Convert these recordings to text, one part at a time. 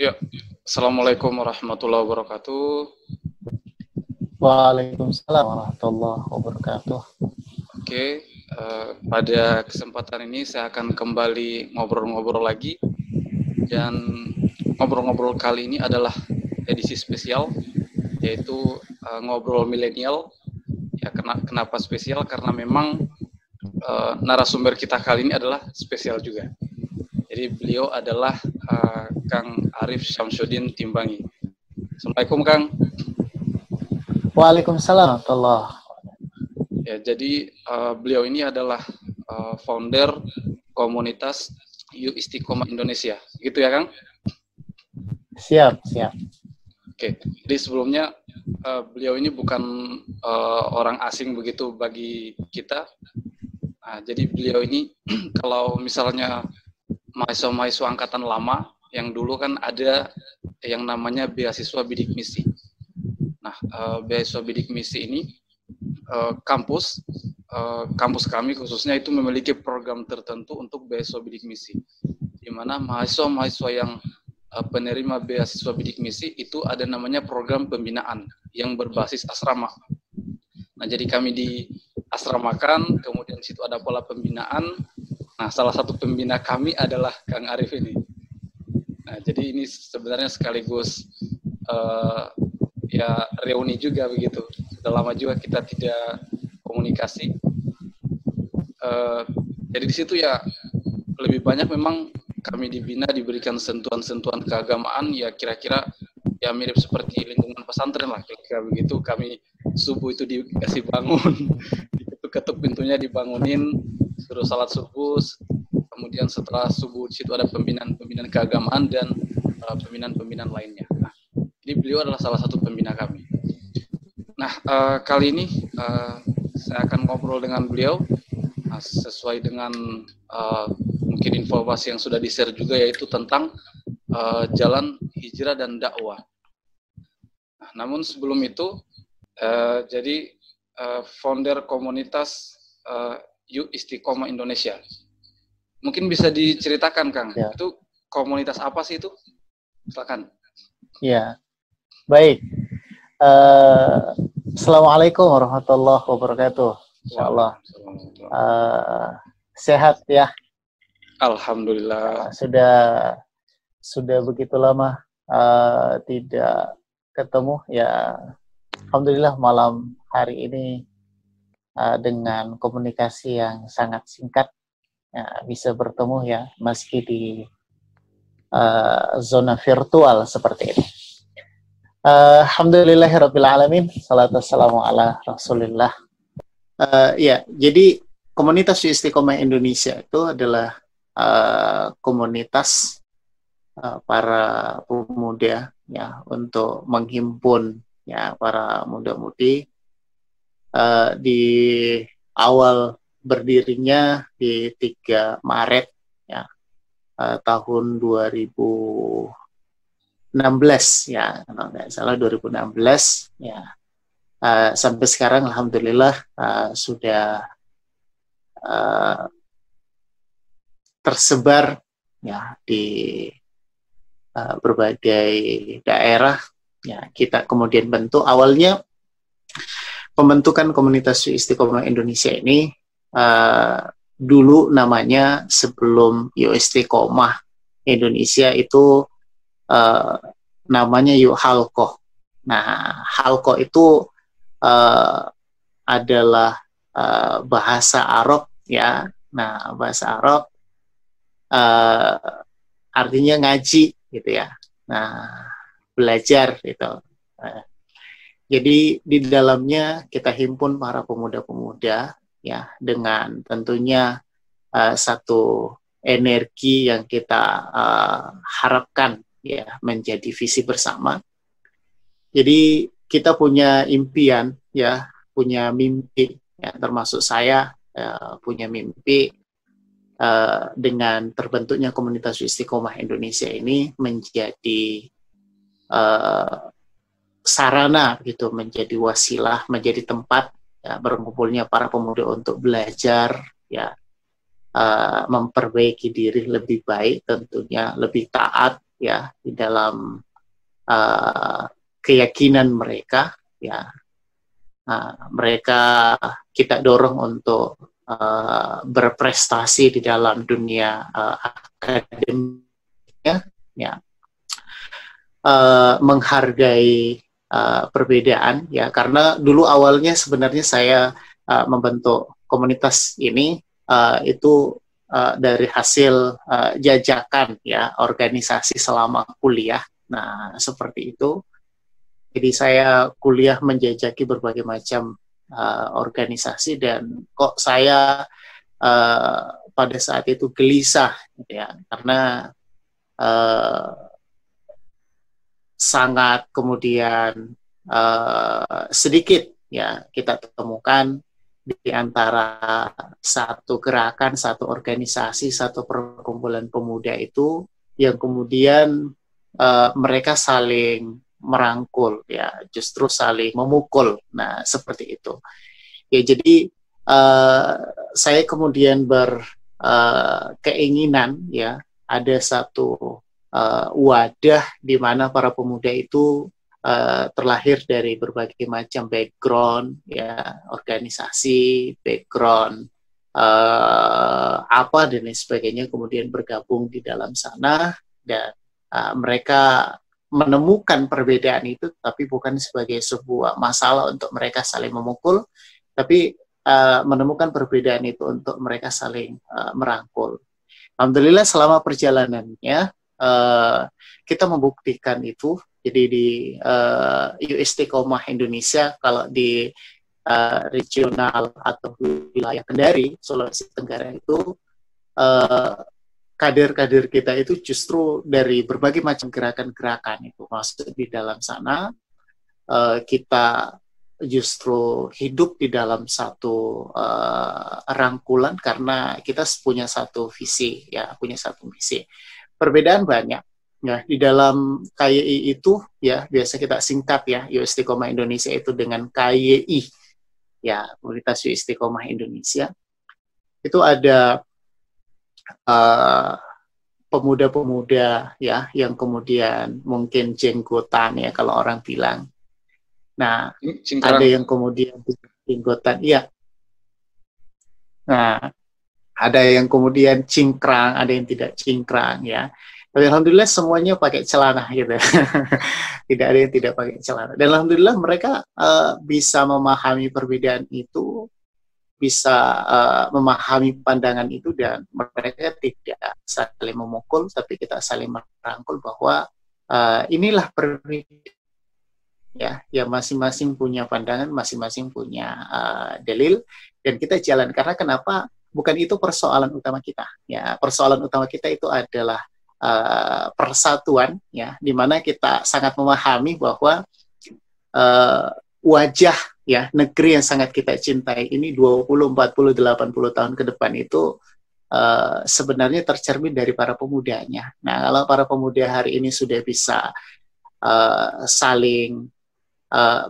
Ya, Assalamualaikum warahmatullahi wabarakatuh. Waalaikumsalam warahmatullahi wabarakatuh. Oke, pada kesempatan ini saya akan kembali ngobrol-ngobrol lagi, dan ngobrol-ngobrol kali ini adalah edisi spesial, yaitu ngobrol milenial. Ya, kenapa spesial? Karena memang narasumber kita kali ini adalah spesial juga. Jadi beliau adalah Kang Arif Syamsuddin Timbangi. Assalamualaikum, Kang. Waalaikumsalam warahmatullahi. Ya, jadi beliau ini adalah founder komunitas Yuk Istiqomah Indonesia, gitu ya, Kang? Siap. Oke, jadi sebelumnya beliau ini bukan orang asing begitu bagi kita. Nah, jadi beliau ini kalau misalnya mahasiswa angkatan lama yang dulu kan ada yang namanya beasiswa bidik misi. Nah, beasiswa bidik misi ini kampus kami khususnya itu memiliki program tertentu untuk beasiswa bidik misi, di mana mahasiswa yang penerima beasiswa bidik misi itu ada namanya program pembinaan yang berbasis asrama. Nah, jadi kami diasramakan, kemudian di situ ada pola pembinaan. Nah, salah satu pembina kami adalah Kang Arif ini. Nah, jadi ini sebenarnya sekaligus ya reuni juga begitu. Sudah lama juga kita tidak komunikasi. Jadi di situ ya lebih banyak memang kami dibina, diberikan sentuhan-sentuhan keagamaan, ya kira-kira ya mirip seperti lingkungan pesantren lah, ketika begitu kami subuh itu dikasih bangun, diketuk-ketuk pintunya dibangunin, suruh salat subuh, kemudian setelah subuh di situ ada pembinaan keagamaan dan pembinaan lainnya. Nah, jadi beliau adalah salah satu pembina kami. Nah, kali ini saya akan ngobrol dengan beliau sesuai dengan mungkin informasi yang sudah di-share juga, yaitu tentang jalan hijrah dan dakwah. Nah, namun sebelum itu, jadi founder komunitas Yuk Istiqomah Indonesia. Mungkin bisa diceritakan, Kang, Ya. Itu komunitas apa sih itu? Silakan. Ya, baik. Assalamualaikum warahmatullahi wabarakatuh. Insyaallah sehat ya. Alhamdulillah. Sudah begitu lama tidak ketemu ya. Alhamdulillah malam hari ini dengan komunikasi yang sangat singkat ya, bisa bertemu ya meski di zona virtual seperti ini. Alhamdulillahirabbil alamin, salatu wassalamu ala Rasulillah. Ya, jadi komunitas Istiqomah Indonesia itu adalah komunitas para pemuda ya untuk menghimpun ya para muda-mudi di awal berdirinya di 3 Maret ya tahun 2016 ya, kalau nggak salah 2016 ya. Sampai sekarang alhamdulillah sudah tersebar ya di berbagai daerah ya. Kita kemudian bentuk, awalnya pembentukan komunitas Istiqomah Indonesia ini dulu namanya sebelum Yuk Istiqomah Indonesia itu namanya Yuk Halqoh. Nah, Halqoh itu adalah bahasa Arab ya. Nah, bahasa Arab artinya ngaji gitu ya. Nah, belajar gitu. Jadi di dalamnya kita himpun para pemuda-pemuda ya, dengan tentunya satu energi yang kita harapkan ya menjadi visi bersama. Jadi kita punya impian ya, punya mimpi ya, termasuk saya punya mimpi dengan terbentuknya komunitas Istiqomah Indonesia ini menjadi sarana gitu, menjadi wasilah, menjadi tempat ya, berkumpulnya para pemuda untuk belajar ya, memperbaiki diri lebih baik, tentunya lebih taat ya di dalam keyakinan mereka, ya mereka kita dorong untuk berprestasi di dalam dunia akademiknya, ya, menghargai perbedaan, ya, karena dulu awalnya sebenarnya saya membentuk komunitas ini itu dari hasil jajakan, ya, organisasi selama kuliah. Nah, seperti itu. Jadi saya kuliah menjajaki berbagai macam organisasi, dan kok saya pada saat itu gelisah, ya, karena sangat kemudian sedikit, ya, kita temukan di antara satu gerakan, satu organisasi, satu perkumpulan pemuda itu yang kemudian mereka saling merangkul, ya, justru saling memukul. Nah, seperti itu. Ya, jadi saya kemudian berkeinginan, ya, ada satu wadah di mana para pemuda itu terlahir dari berbagai macam background, ya, organisasi, background apa dan lain sebagainya, kemudian bergabung di dalam sana, dan mereka menemukan perbedaan itu, tapi bukan sebagai sebuah masalah untuk mereka saling memukul, tapi menemukan perbedaan itu untuk mereka saling merangkul. Alhamdulillah selama perjalanannya kita membuktikan itu. Jadi di Istiqomah Indonesia, kalau di regional atau wilayah Kendari, Sulawesi Tenggara itu kader-kader kita itu justru dari berbagai macam gerakan-gerakan itu masuk di dalam sana. Kita justru hidup di dalam satu rangkulan karena kita punya satu visi, ya, punya satu misi. Perbedaan banyak, ya, di dalam KYI itu, ya, biasa kita singkat, ya, Istiqomah Indonesia itu dengan KYI, ya, Komunitas Istiqomah Indonesia. Itu ada pemuda-pemuda, ya, yang kemudian mungkin jenggotan, ya, kalau orang bilang. Nah, ada yang kemudian jenggotan, iya. Nah, ada yang kemudian cingkrang, ada yang tidak cingkrang, ya. Tapi alhamdulillah semuanya pakai celana, gitu. Tidak ada yang tidak pakai celana. Dan alhamdulillah mereka bisa memahami perbedaan itu, bisa memahami pandangan itu, dan mereka tidak saling memukul, tapi kita saling merangkul bahwa inilah perbedaan, ya, yang masing-masing punya pandangan, masing-masing punya dalil, dan kita jalan. Karena kenapa? Bukan itu persoalan utama kita, ya. Persoalan utama kita itu adalah persatuan, ya, di mana kita sangat memahami bahwa wajah, ya, negeri yang sangat kita cintai ini 20, 40, 80 tahun ke depan itu sebenarnya tercermin dari para pemudanya. Nah, kalau para pemuda hari ini sudah bisa saling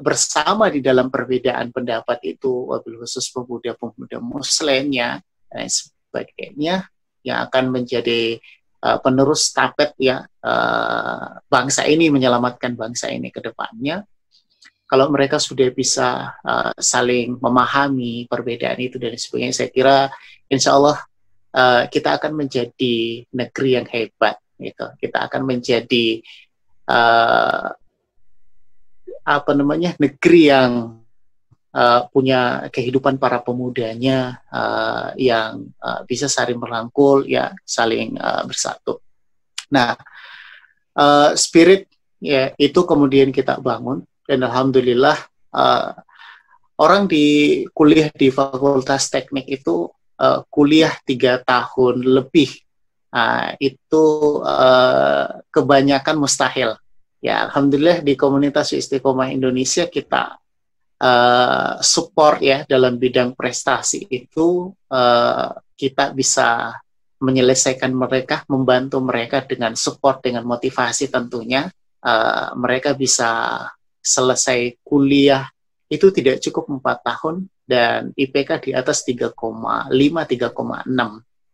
bersama di dalam perbedaan pendapat itu, wabil khusus pemuda-pemuda muslimnya dan sebagainya, yang akan menjadi penerus stafet, ya, bangsa ini, menyelamatkan bangsa ini ke depannya. Kalau mereka sudah bisa saling memahami perbedaan itu dan sebagainya, saya kira insya Allah kita akan menjadi negeri yang hebat, gitu. Kita akan menjadi negeri yang punya kehidupan para pemudanya yang bisa saling merangkul, ya, saling bersatu. Nah, spirit, ya, itu kemudian kita bangun. Dan alhamdulillah orang di kuliah di Fakultas Teknik itu kuliah 3 tahun lebih, itu kebanyakan mustahil. Ya, alhamdulillah di Komunitas Istiqomah Indonesia kita support, ya, dalam bidang prestasi itu kita bisa menyelesaikan mereka, membantu mereka dengan support, dengan motivasi tentunya. Mereka bisa selesai kuliah itu tidak cukup 4 tahun dan IPK di atas 3,5, 3,6.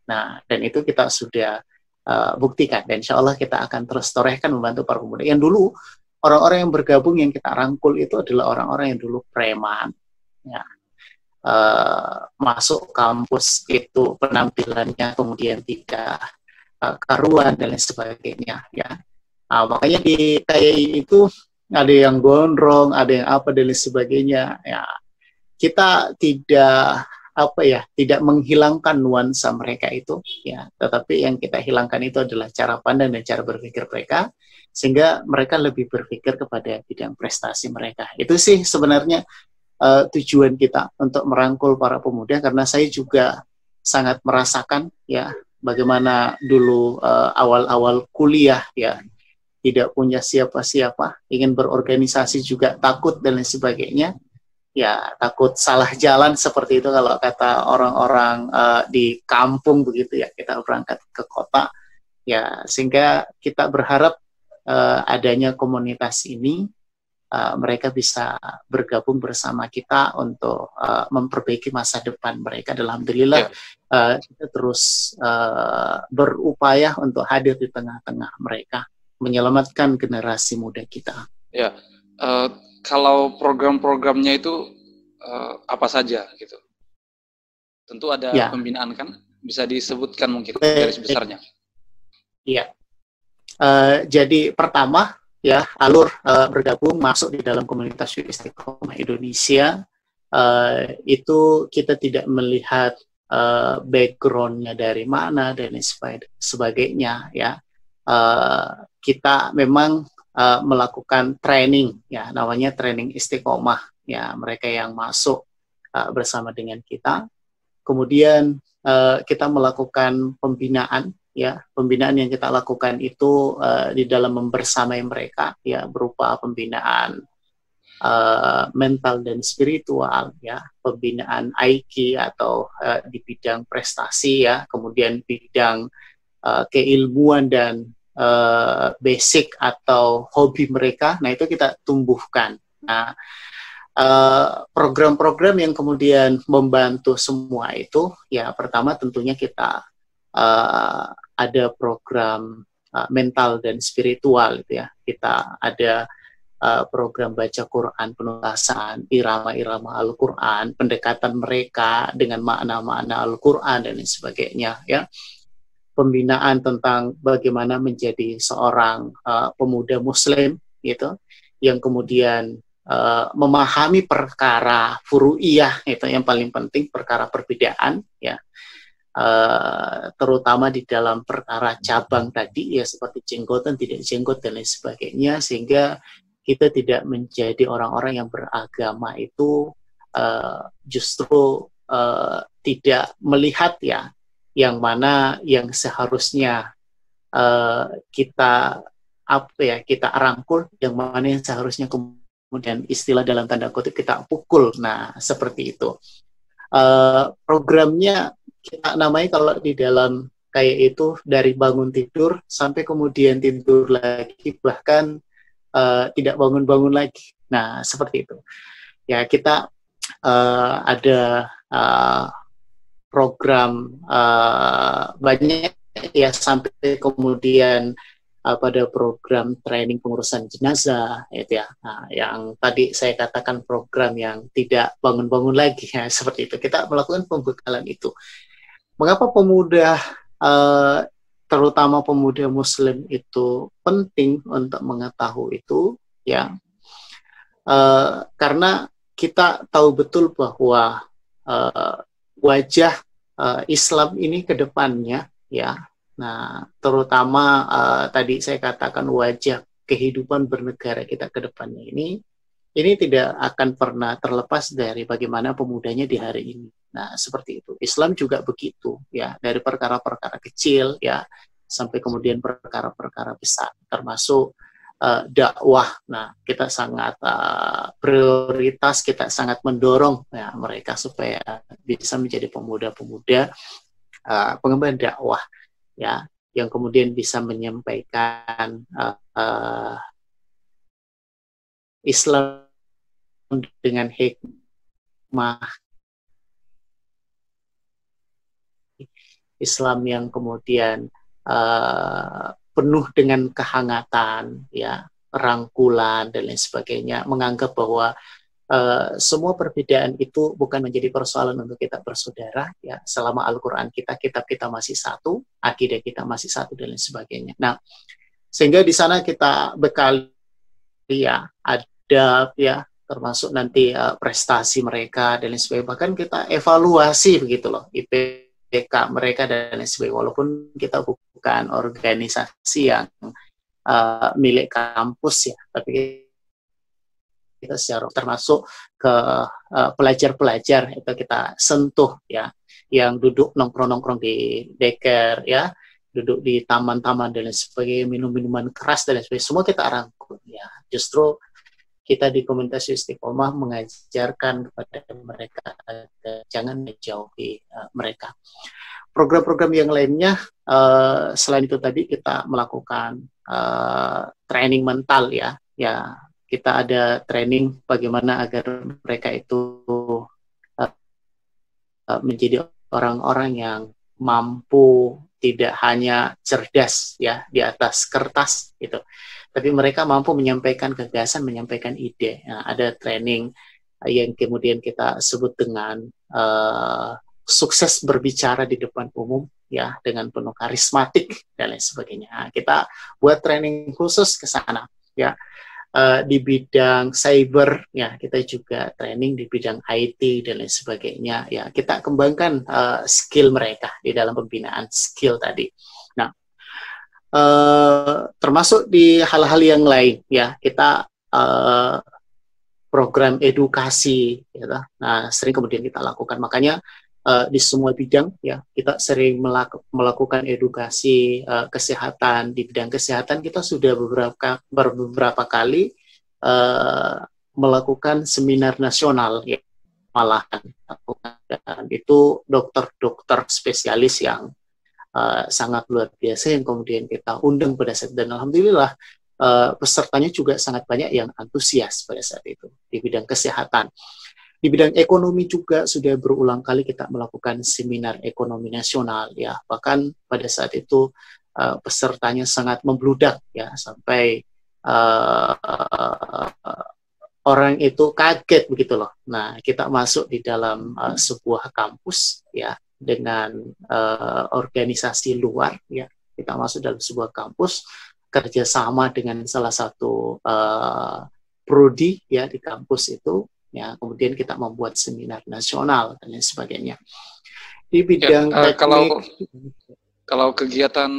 Nah, dan itu kita sudah buktikan. Dan insya Allah kita akan terus torehkan membantu para pemuda. Yang dulu orang-orang yang bergabung yang kita rangkul itu adalah orang-orang yang dulu preman, ya. Masuk kampus itu penampilannya kemudian tidak karuan dan lain sebagainya, ya. Makanya di KAI itu ada yang gondrong, ada yang apa dan lain sebagainya, ya. Kita tidak tidak menghilangkan nuansa mereka itu, ya, tetapi yang kita hilangkan itu adalah cara pandang dan cara berpikir mereka, sehingga mereka lebih berpikir kepada bidang prestasi mereka. Itu sih sebenarnya tujuan kita untuk merangkul para pemuda, karena saya juga sangat merasakan, ya, bagaimana dulu awal-awal kuliah, ya, tidak punya siapa-siapa, ingin berorganisasi juga takut dan lain sebagainya, ya, takut salah jalan seperti itu kalau kata orang-orang di kampung begitu, ya, kita berangkat ke kota, ya, sehingga kita berharap adanya komunitas ini, mereka bisa bergabung bersama kita untuk memperbaiki masa depan mereka. Alhamdulillah, kita terus berupaya untuk hadir di tengah-tengah mereka, menyelamatkan generasi muda kita. Ya, kalau program-programnya itu apa saja gitu? Tentu ada pembinaan kan? Bisa disebutkan mungkin garis besarnya? Iya. Jadi pertama, ya, alur bergabung masuk di dalam komunitas Istiqomah Indonesia, itu kita tidak melihat background-nya dari mana dan sebagainya, ya. Kita memang melakukan training, ya, namanya training Istiqomah, ya, mereka yang masuk bersama dengan kita, kemudian kita melakukan pembinaan. Ya, pembinaan yang kita lakukan itu di dalam membersamai mereka, ya, berupa pembinaan mental dan spiritual, ya, pembinaan IQ atau di bidang prestasi, ya, kemudian bidang keilmuan dan basic atau hobi mereka. Nah, itu kita tumbuhkan. Nah, program-program yang kemudian membantu semua itu, ya, pertama tentunya kita ada program mental dan spiritual, gitu, ya. Kita ada program baca Quran, penuntasan irama-irama Al-Quran, pendekatan mereka dengan makna-makna Al-Quran dan lain sebagainya, ya. Pembinaan tentang bagaimana menjadi seorang pemuda Muslim, gitu, yang kemudian memahami perkara furu'iyah, itu yang paling penting, perkara perbedaan, ya. Terutama di dalam perkara cabang tadi, ya, seperti jenggotan, tidak jenggot dan lain sebagainya, sehingga kita tidak menjadi orang-orang yang beragama itu justru tidak melihat, ya, yang mana yang seharusnya kita kita rangkul, yang mana yang seharusnya kemudian istilah dalam tanda kutip kita pukul. Nah, seperti itu. Programnya kita namai kalau di dalam kayak itu dari bangun tidur sampai kemudian tidur lagi, bahkan tidak bangun-bangun lagi. Nah, seperti itu. Ya, kita ada program banyak, ya, sampai kemudian pada program training pengurusan jenazah, ya. Nah, yang tadi saya katakan program yang tidak bangun-bangun lagi, ya, seperti itu. Kita melakukan pembekalan itu. Mengapa pemuda, terutama pemuda Muslim itu penting untuk mengetahui itu, ya? Karena kita tahu betul bahwa wajah Islam ini ke depannya, ya. Nah, terutama tadi saya katakan wajah kehidupan bernegara kita ke depannya ini tidak akan pernah terlepas dari bagaimana pemudanya di hari ini. Nah, seperti itu. Islam juga begitu, ya, dari perkara-perkara kecil, ya, sampai kemudian perkara-perkara besar, termasuk dakwah. Nah, kita sangat prioritas, kita sangat mendorong, ya, mereka supaya bisa menjadi pemuda-pemuda pengemban dakwah, ya, yang kemudian bisa menyampaikan Islam dengan hikmah, Islam yang kemudian penuh dengan kehangatan, ya, rangkulan dan lain sebagainya, menganggap bahwa semua perbedaan itu bukan menjadi persoalan untuk kita bersaudara, ya, selama Al-Quran kita, kitab kita masih satu, akidah kita masih satu dan lain sebagainya. Nah, sehingga di sana kita bekali, ya, adab, ya, termasuk nanti prestasi mereka dan lain sebagainya. Bahkan kita evaluasi begitu loh, IPK mereka dan lain sebagainya. Walaupun kita bukan organisasi yang milik kampus, ya, tapi kita secara termasuk ke pelajar-pelajar itu kita sentuh, ya, yang duduk nongkrong-nongkrong di deker, ya, duduk di taman-taman dan lain sebagainya, minum minuman keras dan lain sebagainya, semua kita rangkul, ya. Justru kita di komunitas Istiqomah mengajarkan kepada mereka jangan menjauhi mereka. Program-program yang lainnya selain itu tadi kita melakukan training mental, ya, ya, kita ada training bagaimana agar mereka itu menjadi orang-orang yang mampu tidak hanya cerdas, ya, di atas kertas gitu, tapi mereka mampu menyampaikan gagasan, menyampaikan ide. Nah, ada training yang kemudian kita sebut dengan sukses berbicara di depan umum, ya, dengan penuh karismatik dan lain sebagainya. Nah, kita buat training khusus ke sana, ya. Di bidang cyber, ya, kita juga training di bidang IT dan lain sebagainya, ya, kita kembangkan skill mereka di dalam pembinaan skill tadi. Nah, termasuk di hal-hal yang lain, ya, kita program edukasi, ya, nah, sering kemudian kita lakukan. Makanya di semua bidang, ya, kita sering melakukan edukasi kesehatan. Di bidang kesehatan kita sudah beberapa kali melakukan seminar nasional, ya, malahan, dan itu dokter-dokter spesialis yang sangat luar biasa yang kemudian kita undang pada saat, dan alhamdulillah pesertanya juga sangat banyak yang antusias pada saat itu di bidang kesehatan. Di bidang ekonomi juga sudah berulang kali kita melakukan seminar ekonomi nasional, ya, bahkan pada saat itu pesertanya sangat membludak, ya, sampai orang itu kaget begitu loh. Nah, kita masuk di dalam sebuah kampus, ya, dengan organisasi luar, ya, kita masuk dalam sebuah kampus kerjasama dengan salah satu prodi, ya, di kampus itu. Ya, kemudian kita membuat seminar nasional dan lain sebagainya. Di bidang teknik, kalau kegiatan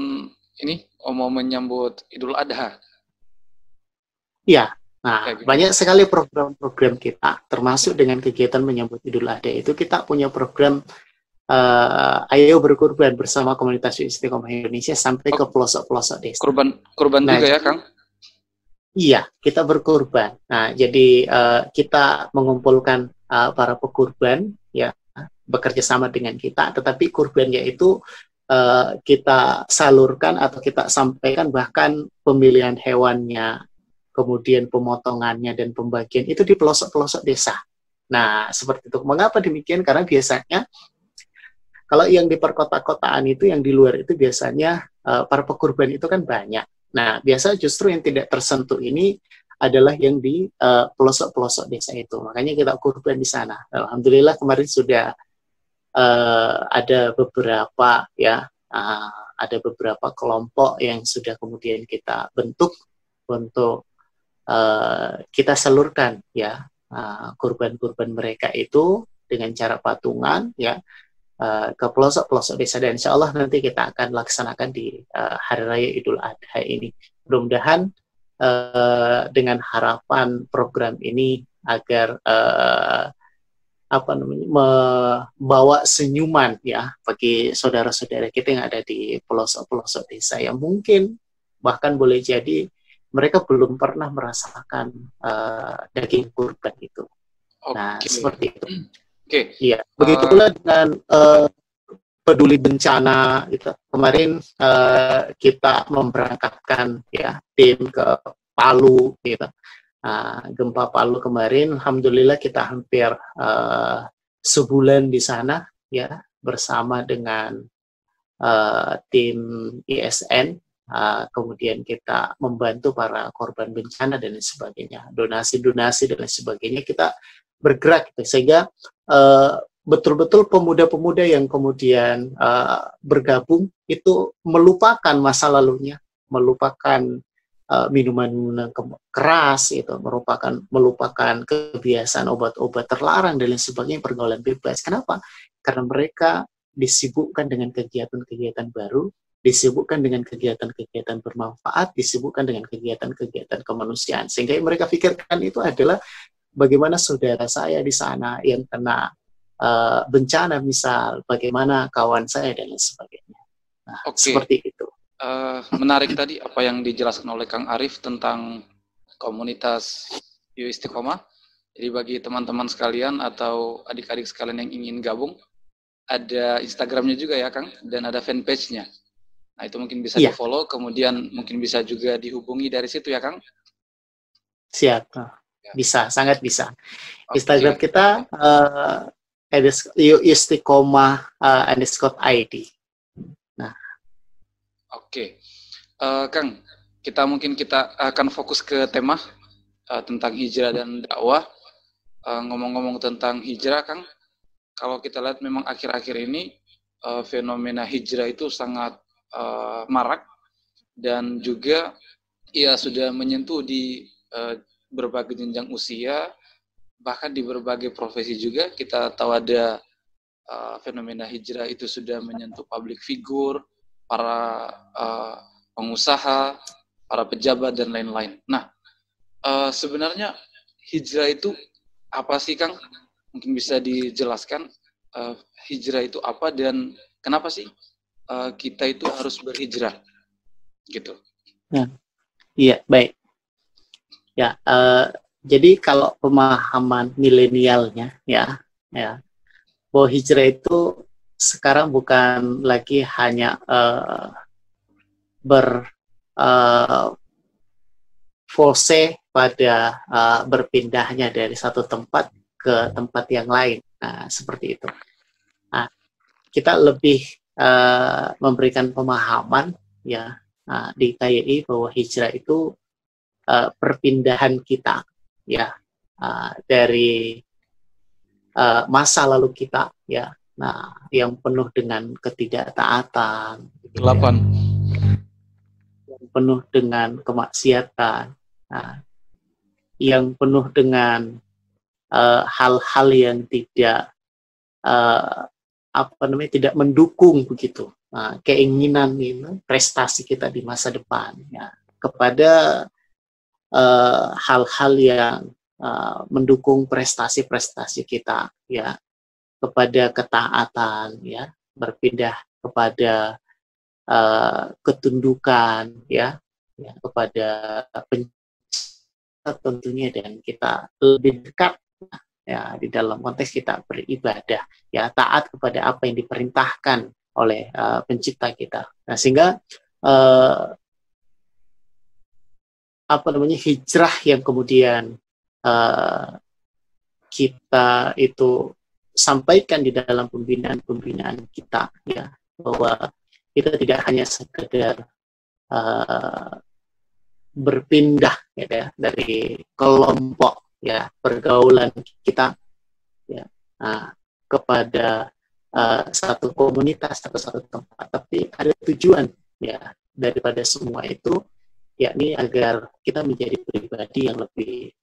ini mau menyambut Idul Adha. Ya, nah, banyak sekali program-program kita, termasuk dengan kegiatan menyambut Idul Adha itu kita punya program Ayo Berkurban bersama Komunitas Istiqomah Indonesia sampai ke pelosok-pelosok desa. Kurban nah, juga, ya, Kang? Iya, kita berkurban. Nah, jadi kita mengumpulkan para pekurban, ya, bekerja sama dengan kita, tetapi kurbannya itu kita salurkan atau kita sampaikan, bahkan pemilihan hewannya, kemudian pemotongannya dan pembagian itu di pelosok-pelosok desa. Nah, seperti itu. Mengapa demikian? Karena biasanya kalau yang di perkota-kotaan itu, yang di luar itu biasanya para pekurban itu kan banyak. Nah, biasa justru yang tidak tersentuh ini adalah yang di pelosok-pelosok desa itu. Makanya kita kurban di sana. Alhamdulillah kemarin sudah ada beberapa, ya, ada beberapa kelompok yang sudah kemudian kita bentuk untuk kita salurkan, ya, kurban-kurban mereka itu dengan cara patungan, ya, ke pelosok-pelosok desa, dan insya Allah nanti kita akan laksanakan di Hari Raya Idul Adha ini. Mudah-mudahan dengan harapan program ini agar membawa senyuman, ya, bagi saudara-saudara kita yang ada di pelosok-pelosok desa yang mungkin bahkan boleh jadi mereka belum pernah merasakan daging kurban itu. Nah, seperti itu. Iya, begitu pula dengan peduli bencana gitu. Kemarin kita memberangkatkan, ya, tim ke Palu gitu. Gempa Palu kemarin, alhamdulillah kita hampir sebulan di sana, ya, bersama dengan tim ISN, kemudian kita membantu para korban bencana dan lain sebagainya, donasi-donasi dan lain sebagainya, kita bergerak gitu. Sehingga betul-betul pemuda-pemuda yang kemudian bergabung itu melupakan masa lalunya, melupakan minuman keras, itu melupakan kebiasaan obat-obat terlarang dan lain sebagainya, pergaulan bebas. Kenapa? Karena mereka disibukkan dengan kegiatan-kegiatan baru, disibukkan dengan kegiatan-kegiatan bermanfaat, disibukkan dengan kegiatan-kegiatan kemanusiaan, sehingga mereka pikirkan itu adalah bagaimana saudara saya di sana yang kena bencana, misal bagaimana kawan saya dan lain sebagainya. Nah, seperti itu. Menarik tadi apa yang dijelaskan oleh Kang Arif tentang komunitas Istiqomah. Jadi bagi teman-teman sekalian atau adik-adik sekalian yang ingin gabung, ada Instagramnya juga ya Kang, dan ada fanpage-nya. Nah itu mungkin bisa di-follow, kemudian mungkin bisa juga dihubungi dari situ ya Kang? Siap, bisa, sangat bisa. Instagram kita Istiqomah_ID. Nah, oke. Kang, kita akan fokus ke tema tentang hijrah dan dakwah. Ngomong-ngomong tentang hijrah, Kang, kalau kita lihat memang akhir-akhir ini fenomena hijrah itu sangat marak dan juga ya sudah menyentuh di berbagai jenjang usia, bahkan di berbagai profesi juga. Kita tahu ada fenomena hijrah itu sudah menyentuh public figure, para pengusaha, para pejabat, dan lain-lain. Nah, sebenarnya hijrah itu apa sih, Kang? Mungkin bisa dijelaskan hijrah itu apa dan kenapa sih kita itu harus berhijrah, gitu? Iya, baik. Ya, jadi kalau pemahaman milenialnya, ya, bahwa hijrah itu sekarang bukan lagi hanya berfose pada berpindahnya dari satu tempat ke tempat yang lain. Nah, seperti itu. Nah, kita lebih memberikan pemahaman ya di KYI bahwa hijrah itu perpindahan kita ya dari masa lalu kita ya, nah yang penuh dengan ketidaktaatan, yang penuh dengan kemaksiatan, nah, yang penuh dengan hal-hal yang tidak tidak mendukung begitu keinginan ini, prestasi kita di masa depan ya, kepada hal-hal yang mendukung prestasi-prestasi kita ya, kepada ketaatan ya, berpindah kepada ketundukan ya, kepada tentunya, dan kita lebih dekat ya di dalam konteks kita beribadah ya, taat kepada apa yang diperintahkan oleh pencipta kita. Nah, sehingga hijrah yang kemudian kita itu sampaikan di dalam pembinaan kita ya, bahwa kita tidak hanya sekedar berpindah ya, dari kelompok ya pergaulan kita ya kepada satu komunitas atau satu tempat, tapi ada tujuan ya daripada semua itu, yakni agar kita menjadi pribadi yang lebih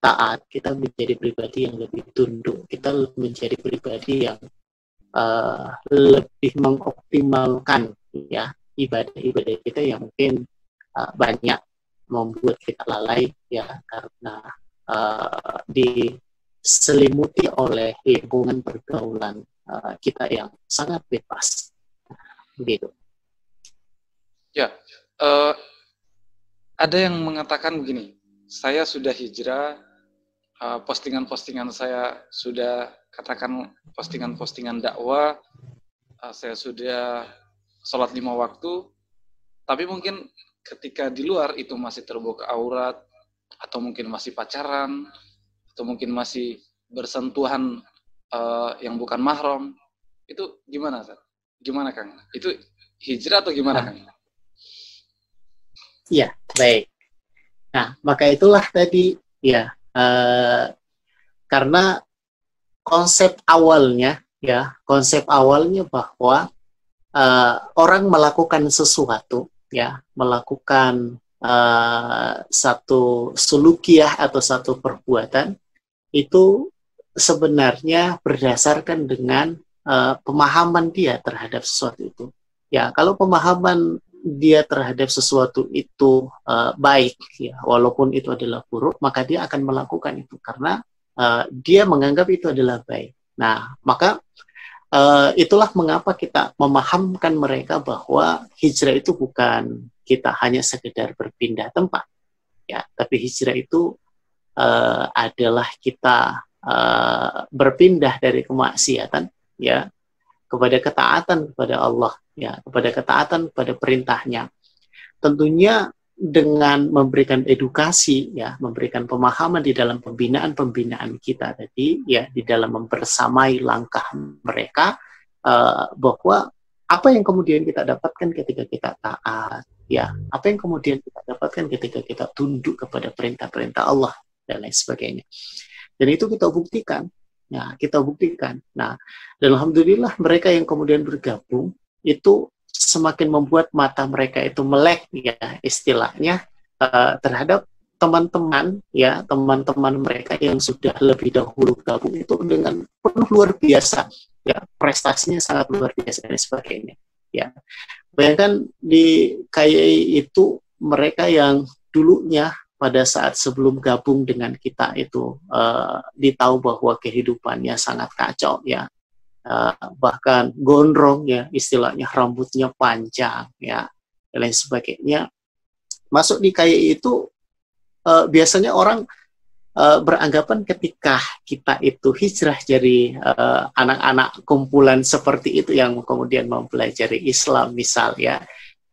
taat, kita menjadi pribadi yang lebih tunduk, kita menjadi pribadi yang lebih mengoptimalkan ya ibadah-ibadah kita yang mungkin banyak membuat kita lalai ya, karena diselimuti oleh lingkungan pergaulan kita yang sangat bebas begitu. Ya, ada yang mengatakan begini, saya sudah hijrah, postingan-postingan saya sudah, katakan postingan-postingan dakwah, saya sudah sholat 5 waktu, tapi mungkin ketika di luar itu masih terbuka aurat, atau mungkin masih pacaran, atau mungkin masih bersentuhan yang bukan mahram, itu gimana, Ustaz? gimana Kang? Itu hijrah atau gimana Kang? Iya, baik. Nah, maka itulah tadi ya, karena konsep awalnya bahwa orang melakukan sesuatu, ya, melakukan satu sulukiah atau satu perbuatan itu sebenarnya berdasarkan dengan pemahaman dia terhadap sesuatu itu. Ya, kalau pemahaman dia terhadap sesuatu itu baik, ya, walaupun itu adalah buruk, maka dia akan melakukan itu karena dia menganggap itu adalah baik. Nah, maka itulah mengapa kita memahamkan mereka bahwa hijrah itu bukan kita hanya sekedar berpindah tempat, ya, tapi hijrah itu adalah kita berpindah dari kemaksiatan, ya, kepada ketaatan kepada Allah, ya, kepada ketaatan kepada perintahnya. Tentunya dengan memberikan edukasi, ya, memberikan pemahaman di dalam pembinaan kita tadi, ya, di dalam mempersamai langkah mereka, bahwa apa yang kemudian kita dapatkan ketika kita taat, ya, apa yang kemudian kita dapatkan ketika kita tunduk kepada perintah-perintah Allah dan lain sebagainya. Dan itu kita buktikan. Nah, kita buktikan. Nah, dan alhamdulillah mereka yang kemudian bergabung itu semakin membuat mata mereka itu melek, ya, istilahnya terhadap teman-teman, ya, teman-teman mereka yang sudah lebih dahulu gabung itu dengan penuh luar biasa, ya, prestasinya sangat luar biasa dan sebagainya, ya. Bayangkan di KYI itu mereka yang dulunya pada saat sebelum gabung dengan kita itu ditahu bahwa kehidupannya sangat kacau, ya, bahkan gondrong, ya, istilahnya rambutnya panjang, ya, dan lain sebagainya. Masuk di KYI itu biasanya orang beranggapan ketika kita itu hijrah jadi anak-anak kumpulan seperti itu yang kemudian mempelajari Islam misal, ya,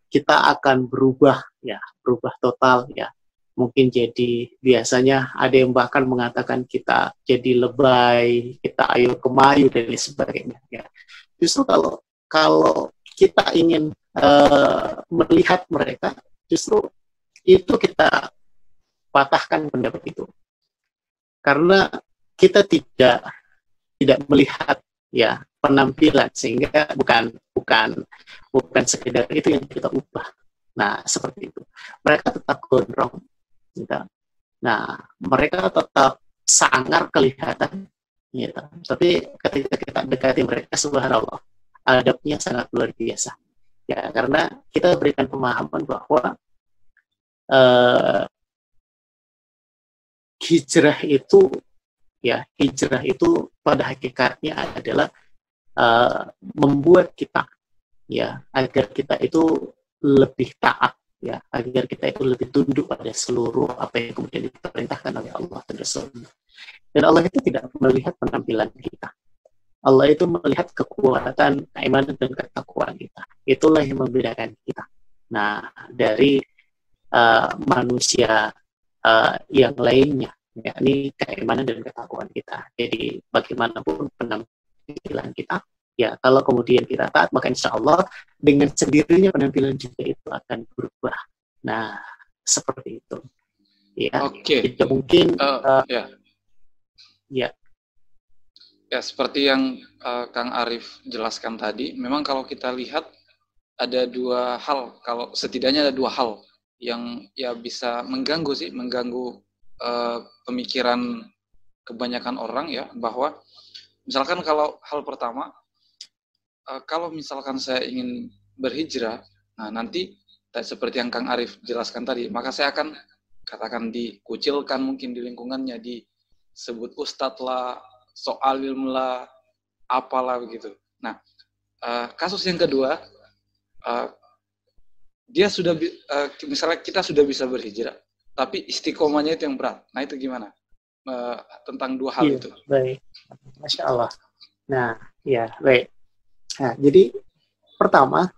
kita akan berubah, ya, berubah total, ya. Mungkin jadi biasanya ada yang bahkan mengatakan kita jadi lebay, kita ayo kemayu dan lain sebagainya, ya. Justru kalau kita ingin melihat mereka, justru itu kita patahkan pendapat itu, karena kita tidak melihat, ya, penampilan, sehingga bukan sekedar itu yang kita ubah. Nah, seperti itu. Mereka tetap gondrong, gitu. Nah, mereka tetap sangar kelihatan, gitu. Tapi ketika kita dekati mereka, subhanallah, adabnya sangat luar biasa, ya, karena kita berikan pemahaman bahwa hijrah itu, ya, hijrah itu pada hakikatnya adalah membuat kita, ya, agar kita itu lebih taat, ya, agar kita itu lebih tunduk pada seluruh apa yang kemudian diperintahkan oleh Allah dan Rasulnya. Dan Allah itu tidak melihat penampilan kita. Allah itu melihat kekuatan, keimanan dan ketakwaan kita. Itulah yang membedakan kita. Nah, dari manusia yang lainnya, yakni keimanan dan ketakwaan kita. Jadi bagaimanapun penampilan kita, ya, kalau kemudian kita taat, maka insya Allah dengan sendirinya penampilan juga itu akan berubah. Nah, seperti itu. Ya, Oke. Tidak mungkin. Ya. Ya. Ya, seperti yang Kang Arif jelaskan tadi, memang kalau kita lihat ada dua hal, kalau setidaknya ada dua hal yang, ya, bisa mengganggu pemikiran kebanyakan orang, ya, bahwa misalkan kalau hal pertama, kalau misalkan saya ingin berhijrah, nah nanti seperti yang Kang Arif jelaskan tadi, maka saya akan katakan dikucilkan mungkin di lingkungannya, disebut ustadz lah, soalim lah, apalah begitu. Nah, kasus yang kedua, dia sudah misalnya kita sudah bisa berhijrah, tapi istiqomahnya itu yang berat. Nah, itu gimana tentang dua hal itu? Baik, Masya Allah. Nah, ya, baik. Nah, jadi pertama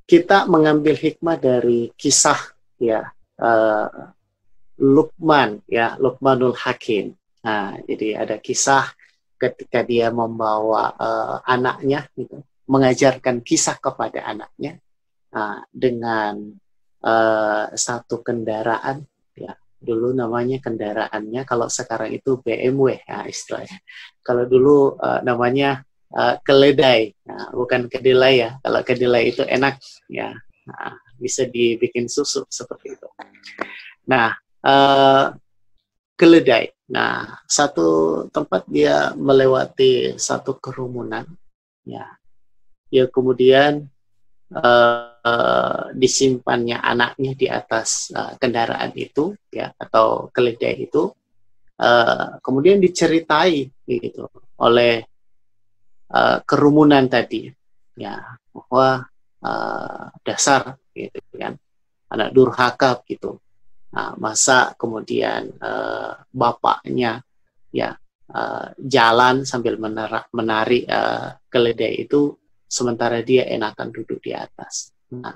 kita mengambil hikmah dari kisah, ya, Luqman, ya, Luqmanul Hakim. Nah, jadi ada kisah ketika dia membawa anaknya, gitu, mengajarkan kisah kepada anaknya dengan satu kendaraan, ya, dulu namanya kendaraannya, kalau sekarang itu BMW, ya, istilahnya. Kalau dulu namanya keledai, bukan kedelai ya. Kalau kedelai itu enak, ya, bisa dibikin susu seperti itu. Nah, keledai. Nah, satu tempat dia melewati satu kerumunan, ya, kemudian disimpannya anaknya di atas kendaraan itu, ya, atau keledai itu, kemudian diceritai gitu oleh kerumunan tadi, ya, bahwa dasar gitu kan, anak durhaka gitu. Nah, masa kemudian bapaknya, ya, jalan sambil menari keledai itu, sementara dia enakan duduk di atas. Nah,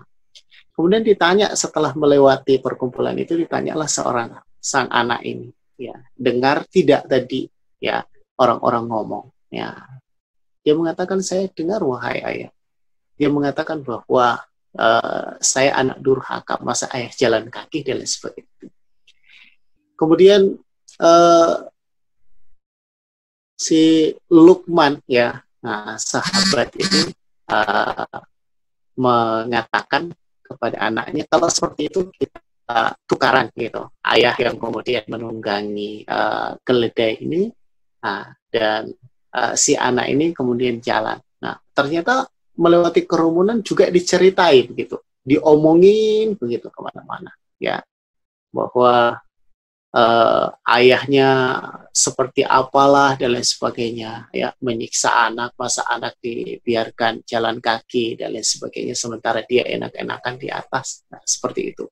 kemudian ditanya setelah melewati perkumpulan itu, ditanyalah sang anak ini, ya, dengar tidak tadi, ya, orang-orang ngomong, ya. Dia mengatakan, saya dengar wahai ayah. Dia mengatakan bahwa saya anak durhaka, masa ayah jalan kaki dan lain sebagainya. Kemudian si Luqman, ya, sahabat itu mengatakan kepada anaknya, kalau seperti itu kita tukaran gitu. Ayah yang kemudian menunggangi keledai ini, dan si anak ini kemudian jalan. Nah, ternyata melewati kerumunan juga diceritai begitu, diomongin begitu kemana-mana, ya, bahwa ayahnya seperti apalah dan lain sebagainya, ya, menyiksa anak, masa anak dibiarkan jalan kaki dan lain sebagainya, sementara dia enak-enakan di atas. Nah, seperti itu.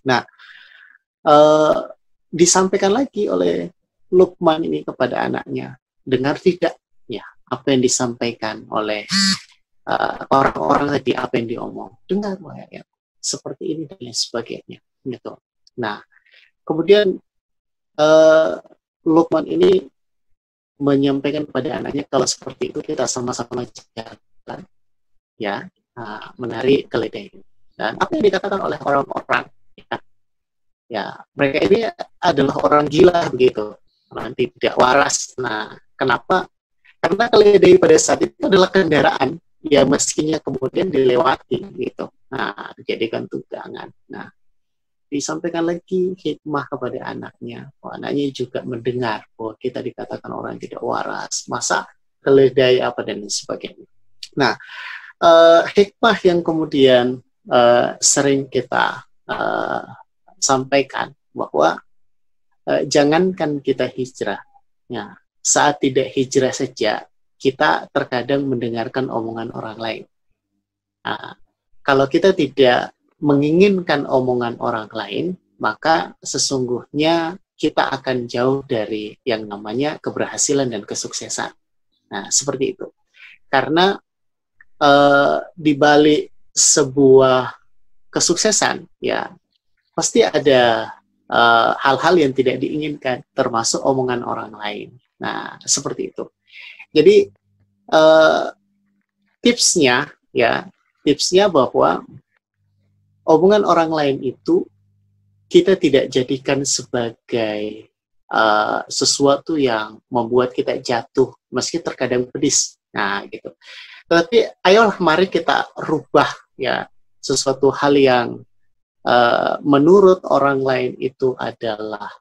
Nah, disampaikan lagi oleh Luqman ini kepada anaknya, dengar tidak, ya, apa yang disampaikan oleh orang-orang tadi, apa yang diomong, dengar, ya, seperti ini dan lain sebagainya, gitu. Nah, kemudian Luqman ini menyampaikan kepada anaknya, kalau seperti itu kita sama-sama jalan, ya, menari keledai. Dan apa yang dikatakan oleh orang-orang, ya, mereka ini adalah orang gila begitu, nanti tidak waras. Nah, kenapa? Karena keledai pada saat itu adalah kendaraan, ya, meskinya kemudian dilewati gitu. Nah, dijadikan tunggangan. Nah, disampaikan lagi hikmah kepada anaknya. Anaknya juga mendengar bahwa kita dikatakan orang tidak waras, masa keledai apa dan sebagainya. Nah, hikmah yang kemudian sering kita sampaikan bahwa jangankan kita hijrah, ya, saat tidak hijrah saja kita terkadang mendengarkan omongan orang lain. Nah, kalau kita tidak menginginkan omongan orang lain, maka sesungguhnya kita akan jauh dari yang namanya keberhasilan dan kesuksesan. Nah, seperti itu. Karena di balik sebuah kesuksesan, ya, pasti ada hal-hal yang tidak diinginkan, termasuk omongan orang lain. Nah, seperti itu. Jadi tipsnya, ya, tipsnya bahwa omongan orang lain itu kita tidak jadikan sebagai sesuatu yang membuat kita jatuh, meski terkadang pedis. Nah, gitu. Tapi ayolah mari kita rubah, ya, sesuatu hal yang menurut orang lain itu adalah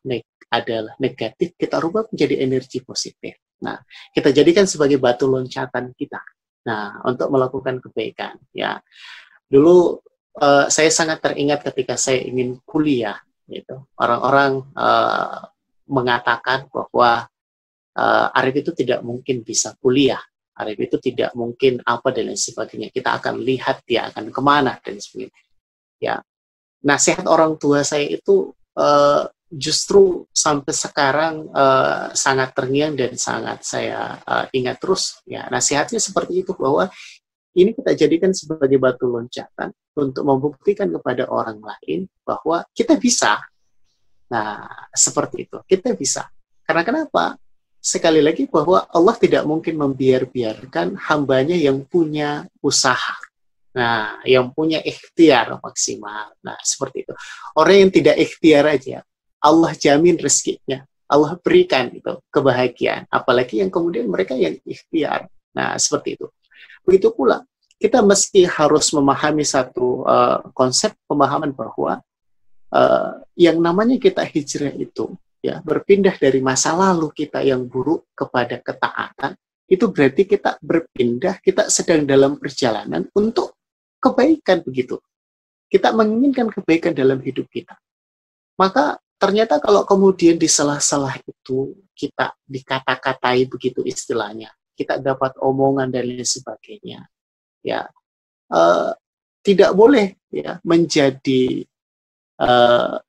negatif, kita rubah menjadi energi positif. Nah, kita jadikan sebagai batu loncatan kita. Nah, untuk melakukan kebaikan, ya. Dulu saya sangat teringat ketika saya ingin kuliah, gitu. Orang-orang mengatakan bahwa Arif itu tidak mungkin bisa kuliah, Arif itu tidak mungkin apa dan lain sebagainya. Kita akan lihat dia akan kemana dan sebagainya. Ya, nasihat orang tua saya itu justru sampai sekarang sangat terngiang dan sangat saya ingat terus. Ya, nasihatnya seperti itu, bahwa ini kita jadikan sebagai batu loncatan untuk membuktikan kepada orang lain bahwa kita bisa. Nah, seperti itu. Kita bisa. Karena kenapa? sekali lagi bahwa Allah tidak mungkin membiarkan hambanya yang punya usaha. Nah, yang punya ikhtiar maksimal. Nah, seperti itu. Orang yang tidak ikhtiar aja, Allah jamin rezekinya. Allah berikan itu kebahagiaan. Apalagi yang kemudian mereka yang ikhtiar. Nah, seperti itu. Begitu pula, kita mesti harus memahami satu konsep pemahaman bahwa yang namanya kita hijrah itu, ya, berpindah dari masa lalu kita yang buruk kepada ketaatan, itu berarti kita berpindah, kita sedang dalam perjalanan untuk kebaikan begitu. Kita menginginkan kebaikan dalam hidup kita. Maka ternyata kalau kemudian di sela-sela itu kita dikata-katai begitu istilahnya, kita dapat omongan dan lain sebagainya, ya tidak boleh ya menjadi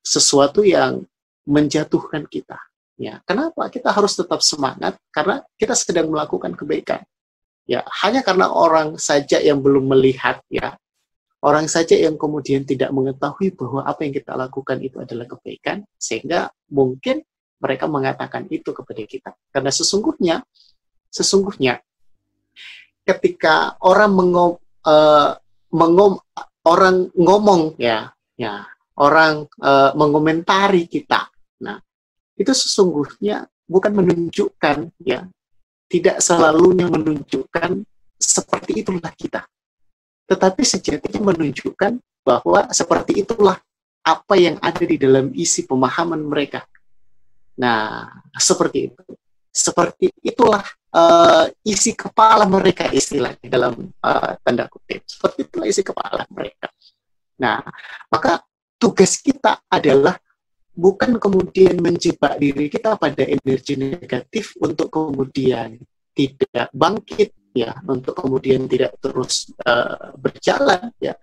sesuatu yang menjatuhkan kita. Ya, kenapa? Kita harus tetap semangat karena kita sedang melakukan kebaikan. Ya, hanya karena orang saja yang belum melihat, ya, orang saja yang kemudian tidak mengetahui bahwa apa yang kita lakukan itu adalah kebaikan, sehingga mungkin mereka mengatakan itu kepada kita. Karena sesungguhnya ketika orang mengomentari kita, nah itu sesungguhnya bukan menunjukkan, ya, tidak selalunya menunjukkan seperti itulah kita, tetapi sejatinya menunjukkan bahwa seperti itulah apa yang ada di dalam isi pemahaman mereka. Nah, seperti itu. Seperti itulah isi kepala mereka, istilahnya dalam tanda kutip. Seperti itulah isi kepala mereka. Nah, maka tugas kita adalah bukan kemudian menjebak diri kita pada energi negatif untuk kemudian tidak bangkit, ya, untuk kemudian tidak terus berjalan, ya.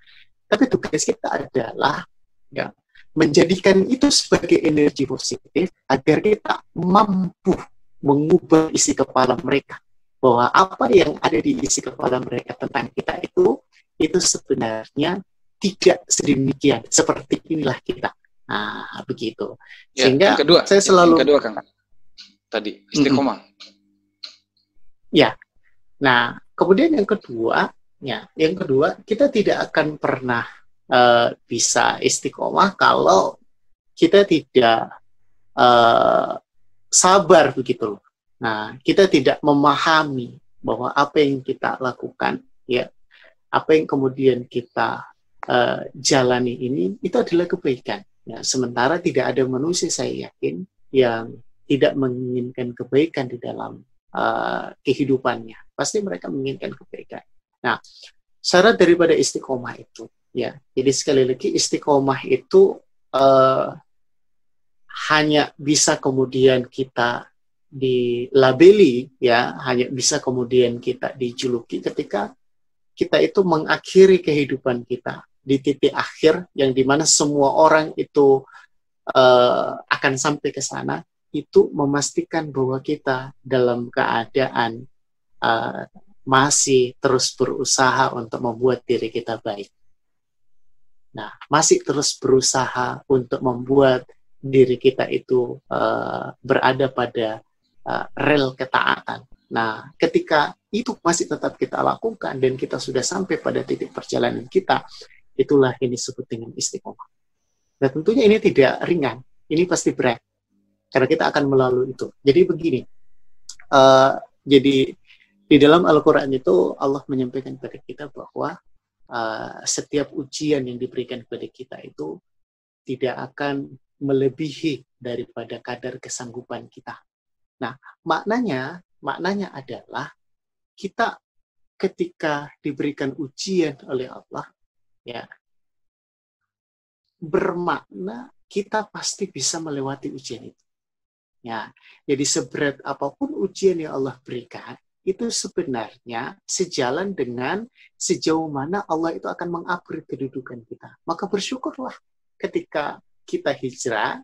Tapi tugas kita adalah, ya, menjadikan itu sebagai energi positif agar kita mampu mengubah isi kepala mereka, bahwa apa yang ada di isi kepala mereka tentang kita itu sebenarnya tidak sedemikian, seperti inilah kita. Nah, begitu. Ya, sehingga yang kedua, saya selalu yang kedua, Kang, tadi istiqomah. Ya. Nah, kemudian yang kedua kita tidak akan pernah bisa istiqomah kalau kita tidak sabar begitu loh. Nah, kita tidak memahami bahwa apa yang kita lakukan, ya, apa yang kemudian kita jalani ini itu adalah kebaikan. Ya, sementara tidak ada manusia, saya yakin, yang tidak menginginkan kebaikan di dalam kehidupannya. Pasti mereka menginginkan kebaikan. Nah, syarat daripada istiqomah itu, ya, jadi sekali lagi istiqomah itu hanya bisa kemudian kita dilabeli, ya, hanya bisa kemudian kita dijuluki ketika kita itu mengakhiri kehidupan kita di titik akhir yang dimana semua orang itu akan sampai ke sana, itu memastikan bahwa kita dalam keadaan masih terus berusaha untuk membuat diri kita baik. Nah, masih terus berusaha untuk membuat diri kita itu berada pada rel ketaatan. Nah, ketika itu masih tetap kita lakukan dan kita sudah sampai pada titik perjalanan kita, itulah yang disebut dengan istiqomah. Nah, tentunya ini tidak ringan, ini pasti berat, karena kita akan melalui itu. Jadi begini, jadi di dalam Al-Quran itu Allah menyampaikan kepada kita bahwa setiap ujian yang diberikan kepada kita itu tidak akan melebihi daripada kadar kesanggupan kita. Nah, maknanya adalah kita ketika diberikan ujian oleh Allah, ya, bermakna kita pasti bisa melewati ujian itu. Ya, jadi seberat apapun ujian yang Allah berikan, itu sebenarnya sejalan dengan sejauh mana Allah itu akan mengupgrade kedudukan kita. Maka bersyukurlah ketika kita hijrah,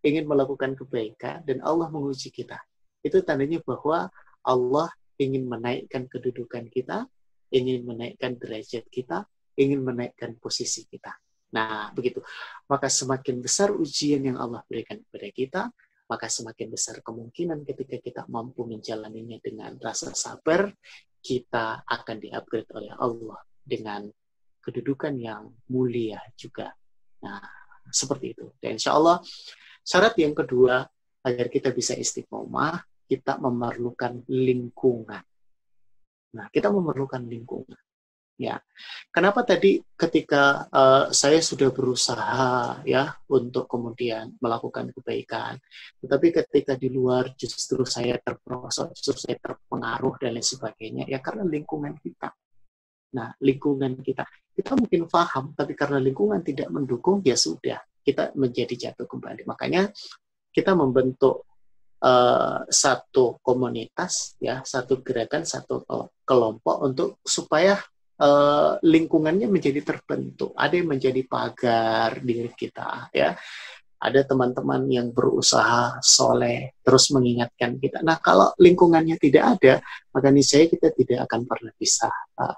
ingin melakukan kebaikan, dan Allah menguji kita. Itu tandanya bahwa Allah ingin menaikkan kedudukan kita, ingin menaikkan derajat kita, ingin menaikkan posisi kita. Nah, begitu. Maka semakin besar ujian yang Allah berikan kepada kita, maka semakin besar kemungkinan ketika kita mampu menjalaninya dengan rasa sabar, kita akan di-upgrade oleh Allah dengan kedudukan yang mulia juga. Nah, seperti itu. Dan insya Allah, syarat yang kedua, agar kita bisa istiqomah, kita memerlukan lingkungan. Nah, kita memerlukan lingkungan. Ya, kenapa tadi ketika saya sudah berusaha ya untuk kemudian melakukan kebaikan, tetapi ketika di luar justru saya terperosok, justru saya terpengaruh dan lain sebagainya, ya karena lingkungan kita. Nah, lingkungan kita mungkin paham, tapi karena lingkungan tidak mendukung, ya sudah, kita menjadi jatuh kembali. Makanya kita membentuk satu komunitas, ya, satu gerakan, satu kelompok untuk supaya lingkungannya menjadi terbentuk. Ada yang menjadi pagar diri kita, ya. Ada teman-teman yang berusaha soleh, terus mengingatkan kita. Nah, kalau lingkungannya tidak ada, maka niscaya kita tidak akan pernah bisa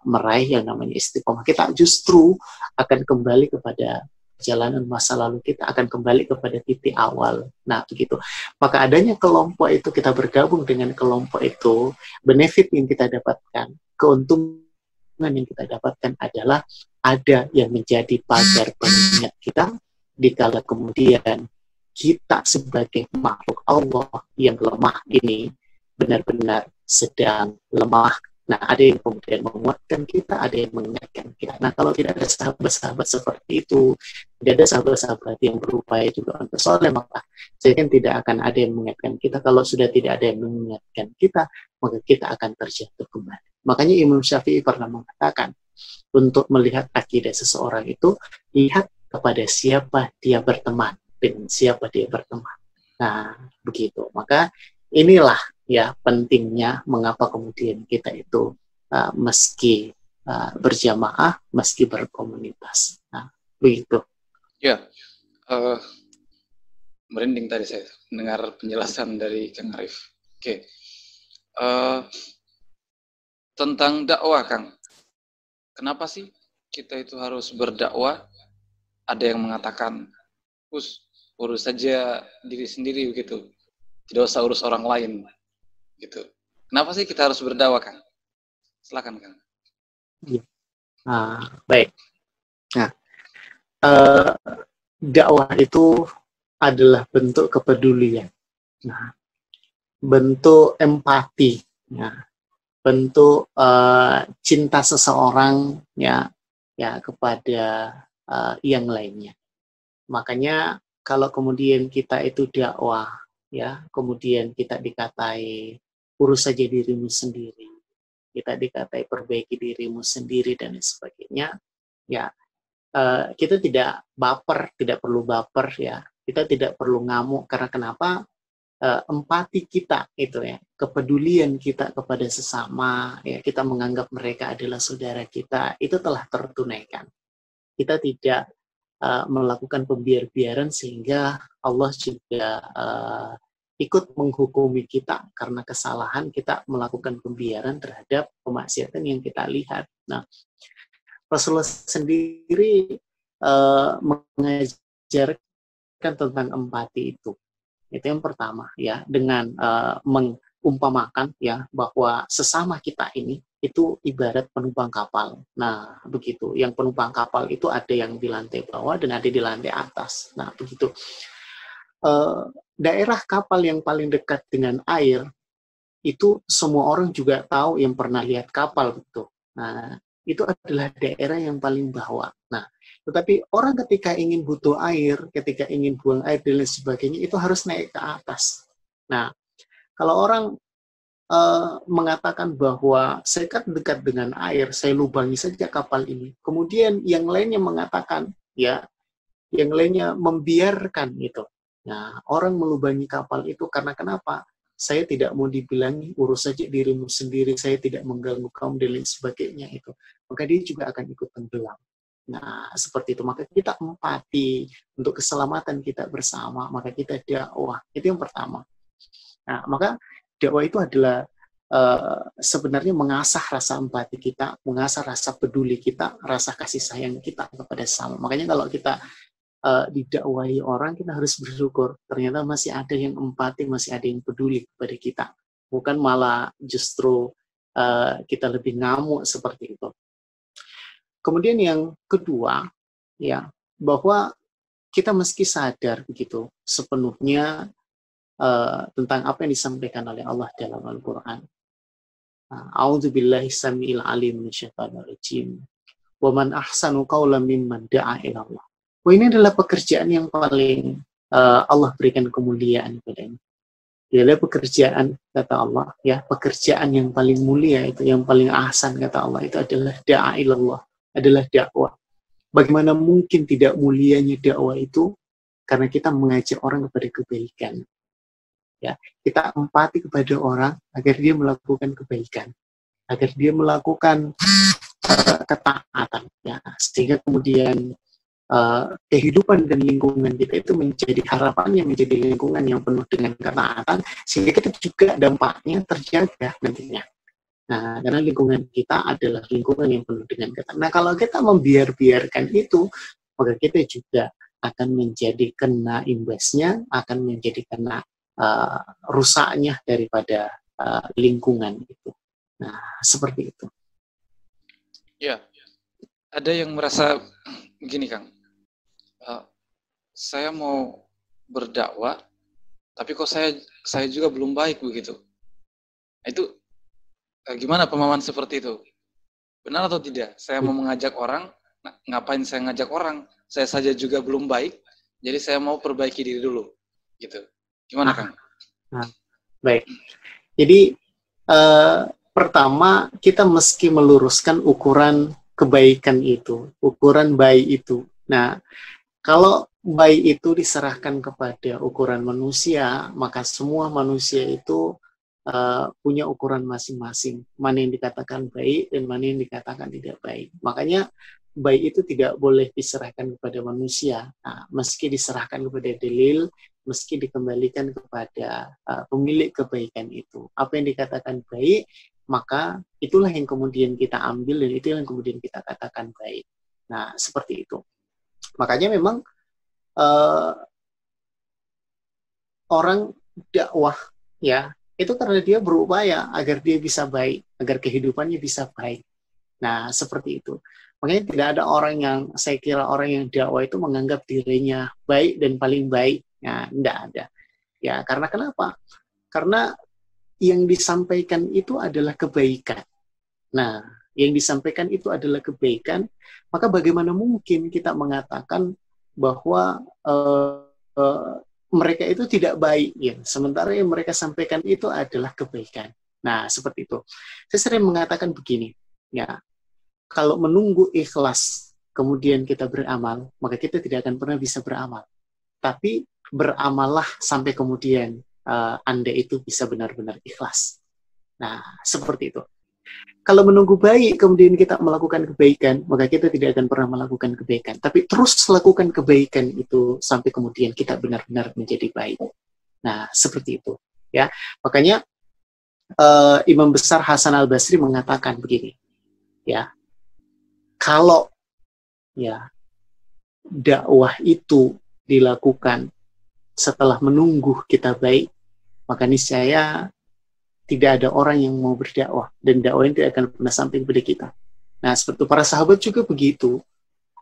meraih yang namanya istiqomah. Kita justru akan kembali kepada perjalanan masa lalu, kita akan kembali kepada titik awal. Nah, begitu. Maka adanya kelompok itu, kita bergabung dengan kelompok itu, benefit yang kita dapatkan, keuntungan yang kita dapatkan adalah ada yang menjadi pagar pengingat kita dikala kemudian kita sebagai makhluk Allah yang lemah ini benar-benar sedang lemah. Nah, ada yang kemudian menguatkan kita, ada yang mengingatkan kita. Nah, kalau tidak ada sahabat-sahabat seperti itu, tidak ada sahabat-sahabat yang berupaya juga untuk soleh, maka saya kan tidak akan ada yang mengingatkan kita. Kalau sudah tidak ada yang mengingatkan kita, maka kita akan terjatuh kembali. Makanya Imam Syafi'i pernah mengatakan, untuk melihat akidah seseorang itu, lihat kepada siapa dia berteman, dengan siapa dia berteman. Nah, begitu. Maka inilah ya pentingnya mengapa kemudian kita itu meski berjamaah, meski berkomunitas. Nah, begitu. Ya, merinding tadi saya mendengar penjelasan dari Kang Arif. Oke. Tentang dakwah, Kang. Kenapa sih kita itu harus berdakwah? Ada yang mengatakan, urus saja diri sendiri begitu. Tidak usah urus orang lain. Gitu. Kenapa sih kita harus berdakwah, Kang? Silakan, Kang. Ya. Baik. Nah, dakwah itu adalah bentuk kepedulian. Nah, bentuk empati. Nah, bentuk cinta seseorang ya kepada yang lainnya. Makanya kalau kemudian kita itu dakwah ya, kemudian kita dikatai urus saja dirimu sendiri, kita dikatai perbaiki dirimu sendiri dan sebagainya, ya kita tidak baper, tidak perlu baper ya, kita tidak perlu ngamuk. Karena kenapa? Empati kita itu ya, kepedulian kita kepada sesama ya, kita menganggap mereka adalah saudara kita, itu telah tertunaikan. Kita tidak melakukan pembiar-biaran sehingga Allah juga ikut menghukumi kita karena kesalahan kita melakukan pembiaran terhadap kemaksiatan yang kita lihat. Nah, Rasulullah sendiri mengajarkan tentang empati itu. Itu yang pertama ya, dengan mengumpamakan ya bahwa sesama kita ini itu ibarat penumpang kapal. Nah, begitu. Yang penumpang kapal itu ada yang di lantai bawah dan ada di lantai atas. Nah, begitu. Daerah kapal yang paling dekat dengan air itu semua orang juga tahu yang pernah lihat kapal betul. Nah, itu adalah daerah yang paling bawah. Nah, tetapi orang ketika ingin butuh air, ketika ingin buang air dan lain sebagainya, itu harus naik ke atas. Nah, kalau orang mengatakan bahwa saya kan dekat dengan air, saya lubangi saja kapal ini. Kemudian yang lainnya mengatakan, ya, yang lainnya membiarkan itu. Nah, orang melubangi kapal itu karena kenapa? Saya tidak mau dibilangi, urus saja dirimu sendiri, saya tidak mengganggu kaum dan lain sebagainya itu. Maka dia juga akan ikut tenggelam. Nah, seperti itu. Maka kita empati untuk keselamatan kita bersama, maka kita dakwah. Itu yang pertama. Nah, maka dakwah itu adalah sebenarnya mengasah rasa empati kita, mengasah rasa peduli kita, rasa kasih sayang kita kepada sesama. Makanya kalau kita didakwahi orang, kita harus bersyukur. Ternyata masih ada yang empati, masih ada yang peduli kepada kita. Bukan malah justru kita lebih ngamuk seperti itu. Kemudian yang kedua, ya, bahwa kita meski sadar begitu sepenuhnya tentang apa yang disampaikan oleh Allah dalam Al-Quran. A'udzubillahi samiil alim minasyaitonir rajim. Wa man ahsanu qawlan mimman da'a ila Allah. Wah, ini adalah pekerjaan yang paling Allah berikan kemuliaan kepadanya. Dia adalah pekerjaan, kata Allah, ya, pekerjaan yang paling mulia itu, yang paling ahsan, kata Allah, itu adalah da'a ila Allah, adalah dakwah. Bagaimana mungkin tidak mulianya dakwah itu? Karena kita mengajak orang kepada kebaikan. Ya, kita empati kepada orang agar dia melakukan kebaikan, agar dia melakukan ketaatan, ya, sehingga kemudian kehidupan dan lingkungan kita itu menjadi harapannya, menjadi lingkungan yang penuh dengan ketaatan, sehingga kita juga dampaknya terjaga nantinya. Nah, karena lingkungan kita adalah lingkungan yang penuh dengan ketaatan. Nah, kalau kita membiarkan itu, maka kita juga akan menjadi kena imbasnya, akan menjadi kena rusaknya daripada lingkungan itu. Nah, seperti itu. Ya, ada yang merasa begini, Kang. Saya mau berdakwah, tapi kok saya juga belum baik begitu. Itu gimana pemahaman seperti itu? Benar atau tidak? Saya mau mengajak orang, ngapain saya ngajak orang? Saya saja juga belum baik, jadi saya mau perbaiki diri dulu, gitu. Gimana, Kang? Baik. Jadi pertama kita meski meluruskan ukuran kebaikan itu, ukuran baik itu. Nah, kalau baik itu diserahkan kepada ukuran manusia, maka semua manusia itu punya ukuran masing-masing. Mana yang dikatakan baik dan mana yang dikatakan tidak baik. Makanya baik itu tidak boleh diserahkan kepada manusia. Nah, meski diserahkan kepada dalil, meski dikembalikan kepada pemilik kebaikan itu. Apa yang dikatakan baik, maka itulah yang kemudian kita ambil dan itu yang kemudian kita katakan baik. Nah, seperti itu. Makanya memang orang dakwah, ya, itu karena dia berupaya agar dia bisa baik, agar kehidupannya bisa baik. Nah, seperti itu. Makanya tidak ada orang yang, saya kira orang yang dakwah itu menganggap dirinya baik dan paling baik. Nah, tidak ada. Ya, karena kenapa? Karena yang disampaikan itu adalah kebaikan. Nah, yang disampaikan itu adalah kebaikan, maka bagaimana mungkin kita mengatakan bahwa mereka itu tidak baik, ya, sementara yang mereka sampaikan itu adalah kebaikan. Nah, seperti itu. Saya sering mengatakan begini, ya, kalau menunggu ikhlas kemudian kita beramal, maka kita tidak akan pernah bisa beramal. Tapi beramallah sampai kemudian Anda itu bisa benar-benar ikhlas. Nah, seperti itu. Kalau menunggu baik kemudian kita melakukan kebaikan, maka kita tidak akan pernah melakukan kebaikan. Tapi terus lakukan kebaikan itu sampai kemudian kita benar-benar menjadi baik. Nah, seperti itu. Ya, makanya Imam besar Hasan Al-Basri mengatakan begini, ya, kalau, ya, dakwah itu dilakukan setelah menunggu kita baik, maka niscaya tidak ada orang yang mau berdakwah dan dakwah ini tidak akan pernah sampai kepada kita. Nah, seperti para sahabat juga begitu.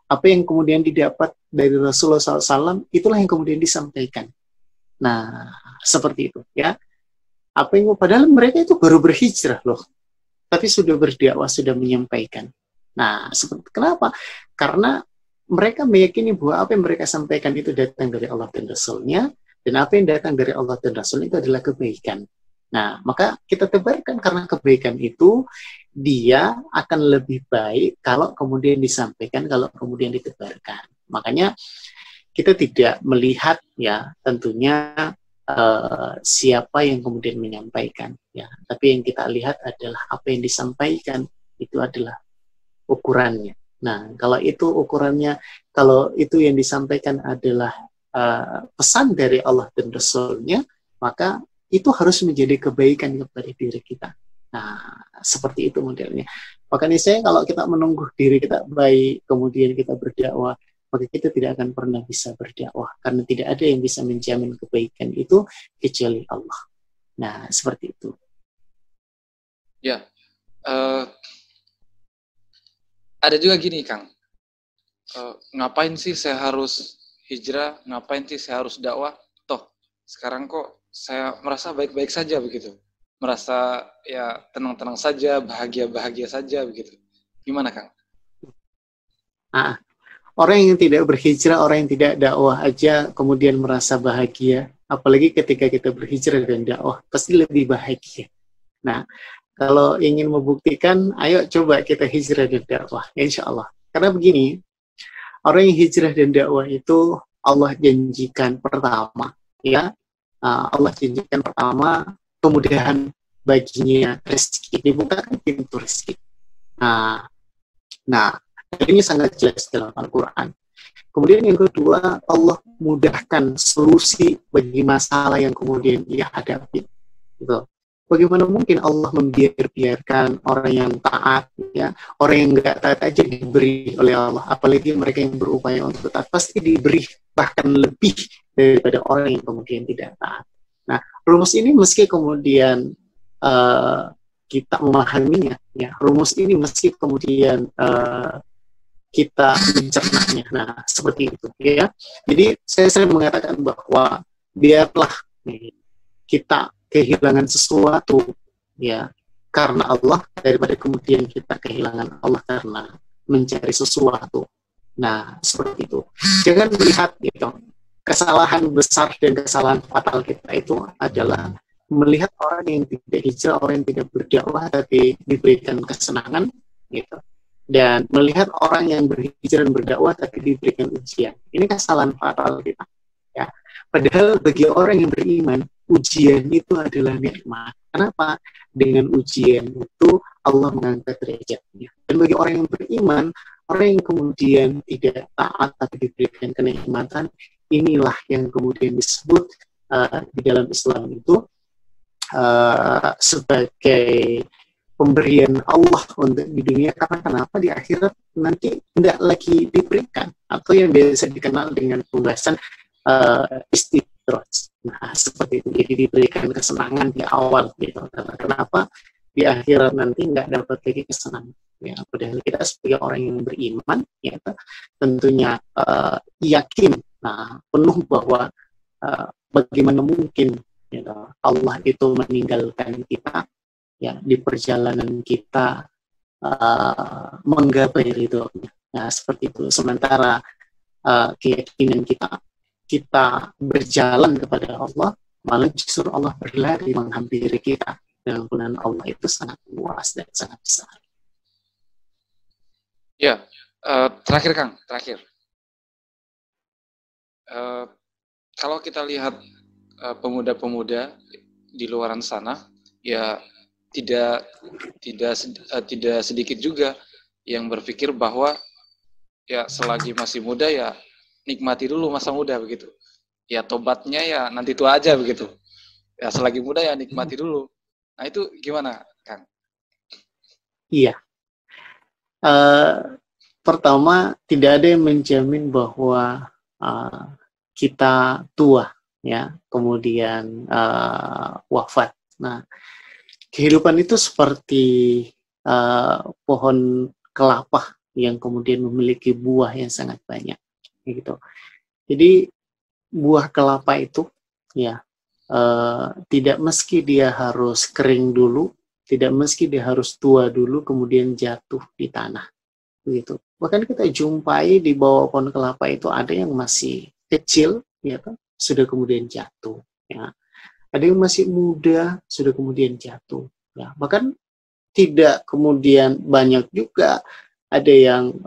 Apa yang kemudian didapat dari Rasulullah SAW, itulah yang kemudian disampaikan. Nah, seperti itu, ya. Apa yang padahal mereka itu baru berhijrah loh, tapi sudah berdakwah, sudah menyampaikan. Nah, kenapa? Karena mereka meyakini bahwa apa yang mereka sampaikan itu datang dari Allah dan Rasul-Nya, dan apa yang datang dari Allah dan Rasul itu adalah kebaikan. Nah, maka kita tebarkan karena kebaikan itu dia akan lebih baik kalau kemudian disampaikan, kalau kemudian ditebarkan. Makanya kita tidak melihat, ya, tentunya siapa yang kemudian menyampaikan, ya, tapi yang kita lihat adalah apa yang disampaikan itu adalah ukurannya. Nah, kalau itu ukurannya, kalau itu yang disampaikan adalah pesan dari Allah dan Rasul-Nya, maka itu harus menjadi kebaikan kepada diri kita. Nah, seperti itu modelnya. Makanya saya kalau kita menunggu diri kita baik, kemudian kita berdakwah, maka kita tidak akan pernah bisa berdakwah, karena tidak ada yang bisa menjamin kebaikan itu kecuali Allah. Nah, seperti itu. Ya, ada juga gini, Kang. Ngapain sih saya harus hijrah? Ngapain sih saya harus dakwah? Toh, sekarang kok saya merasa baik-baik saja begitu. Merasa ya tenang-tenang saja, bahagia-bahagia saja begitu. Gimana, Kang? Orang yang tidak berhijrah, orang yang tidak dakwah aja kemudian merasa bahagia. Apalagi ketika kita berhijrah dan dakwah, pasti lebih bahagia. Nah, kalau ingin membuktikan, ayo coba kita hijrah dan dakwah, insya Allah. Karena begini, orang yang hijrah dan dakwah itu Allah janjikan pertama, ya, Allah janjikan pertama kemudahan baginya rezeki, dibukakan pintu rezeki. Nah, ini sangat jelas dalam Al-Quran. Kemudian yang kedua, Allah mudahkan solusi bagi masalah yang kemudian ia hadapi. Gitu. Bagaimana mungkin Allah membiarkan orang yang taat, ya, orang yang nggak taat aja diberi oleh Allah, apalagi mereka yang berupaya untuk taat pasti diberi bahkan lebih daripada orang yang kemudian tidak taat. Nah, rumus ini meski kemudian kita memahaminya, ya, rumus ini meski kemudian kita mencernanya. Nah, seperti itu, ya. Jadi saya sering mengatakan bahwa biarlah kita kehilangan sesuatu, ya, karena Allah daripada kemudian kita kehilangan Allah karena mencari sesuatu. Nah, seperti itu. Jangan melihat gitu, kesalahan besar dan kesalahan fatal kita itu adalah melihat orang yang tidak hijrah, orang yang tidak berdakwah tapi diberikan kesenangan, gitu. Dan melihat orang yang berhijrah dan berdakwah tapi diberikan ujian. Ini kesalahan fatal kita. Ya. Padahal bagi orang yang beriman, ujian itu adalah nikmat. Kenapa? Dengan ujian itu Allah mengangkat derajatnya. Dan bagi orang yang beriman, orang yang kemudian tidak taat tapi diberikan kenikmatan, inilah yang kemudian disebut di dalam Islam itu sebagai pemberian Allah untuk di dunia, karena kenapa di akhirat nanti tidak lagi diberikan, atau yang biasa dikenal dengan pembahasan istidraj. Nah, seperti itu. Jadi diberikan kesenangan di awal gitu. Karena kenapa di akhirat nanti nggak dapat lagi kesenangan. Ya, padahal kita sebagai orang yang beriman, ya, tentunya yakin, penuh bahwa bagaimana mungkin, ya, Allah itu meninggalkan kita, ya, di perjalanan kita menggapai ridhonya. Nah, seperti itu. Sementara keyakinan kita berjalan kepada Allah, malah justru Allah berlari menghampiri kita. Dan ampunan Allah itu sangat luas dan sangat besar. Ya, terakhir Kang, terakhir. Kalau kita lihat pemuda-pemuda di luaran sana, ya tidak sedikit juga yang berpikir bahwa ya selagi masih muda ya nikmati dulu masa muda begitu. Ya tobatnya ya nanti tua aja begitu. Ya selagi muda ya nikmati dulu. Nah itu gimana, Kang? Iya. Pertama, tidak ada yang menjamin bahwa kita tua, ya, kemudian wafat. Nah, kehidupan itu seperti pohon kelapa yang kemudian memiliki buah yang sangat banyak, gitu. Jadi buah kelapa itu, ya, tidak meski dia harus kering dulu, tidak meski dia harus tua dulu kemudian jatuh di tanah, begitu. Bahkan kita jumpai di bawah pohon kelapa itu ada yang masih kecil, ya kan, sudah kemudian jatuh, ya. Ada yang masih muda, sudah kemudian jatuh. Ya, bahkan tidak kemudian banyak juga ada yang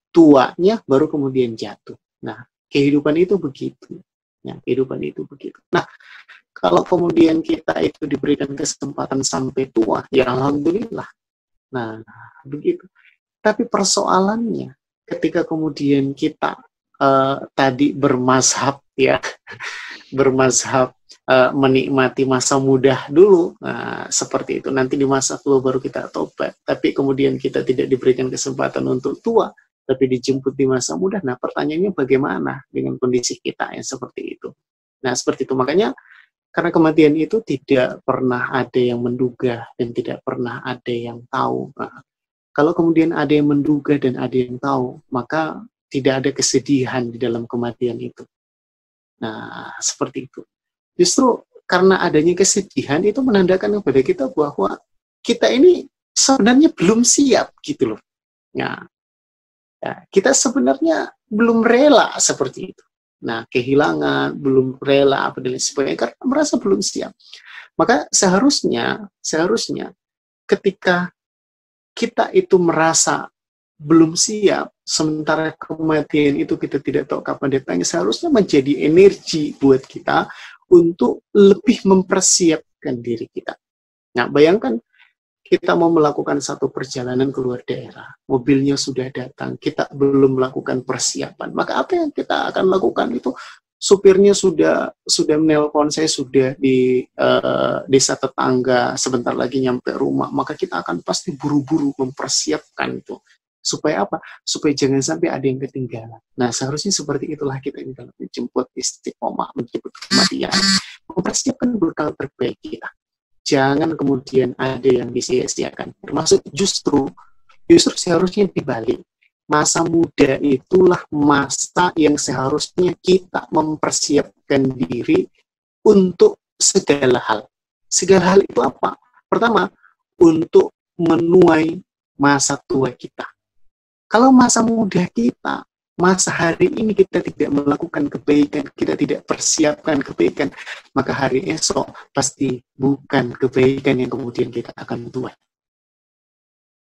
tuanya baru kemudian jatuh. Nah, kehidupan itu begitu. Ya, kehidupan itu begitu. Nah, kalau kemudian kita itu diberikan kesempatan sampai tua, ya alhamdulillah. Nah, begitu. Tapi persoalannya, ketika kemudian kita tadi bermazhab, ya, bermazhab menikmati masa muda dulu, seperti itu. Nanti di masa tua baru kita tobat. Tapi kemudian kita tidak diberikan kesempatan untuk tua, tapi dijemput di masa muda. Nah, pertanyaannya bagaimana dengan kondisi kita yang seperti itu? Nah, seperti itu. Makanya karena kematian itu tidak pernah ada yang menduga dan tidak pernah ada yang tahu. Nah, kalau kemudian ada yang menduga dan ada yang tahu, maka tidak ada kesedihan di dalam kematian itu. Nah, seperti itu. Justru karena adanya kesedihan itu menandakan kepada kita bahwa kita ini sebenarnya belum siap gitu loh. Nah, ya, kita sebenarnya belum rela seperti itu. Nah, kehilangan, belum rela, apa dan sebagainya, karena merasa belum siap. Maka seharusnya ketika kita itu merasa belum siap, sementara kematian itu kita tidak tahu kapan datangnya, seharusnya menjadi energi buat kita untuk lebih mempersiapkan diri kita. Nah, bayangkan kita mau melakukan satu perjalanan keluar daerah, mobilnya sudah datang, kita belum melakukan persiapan, maka apa yang kita akan lakukan itu, supirnya sudah menelpon, saya sudah di desa tetangga, sebentar lagi nyampe rumah, maka kita akan pasti buru-buru mempersiapkan itu. Supaya apa? Supaya jangan sampai ada yang ketinggalan. Nah, seharusnya seperti itulah kita ini dalam menjemput istiqomah, menjemput kematian, mempersiapkan bekal terbaik kita. Jangan kemudian ada yang disia-siakan. Termasuk justru seharusnya dibalik. Masa muda itulah masa yang seharusnya kita mempersiapkan diri untuk segala hal. Segala hal itu apa? Pertama, untuk menuai masa tua kita. Kalau masa muda kita, masa hari ini kita tidak melakukan kebaikan, kita tidak persiapkan kebaikan, maka hari esok pasti bukan kebaikan yang kemudian kita akan tuai.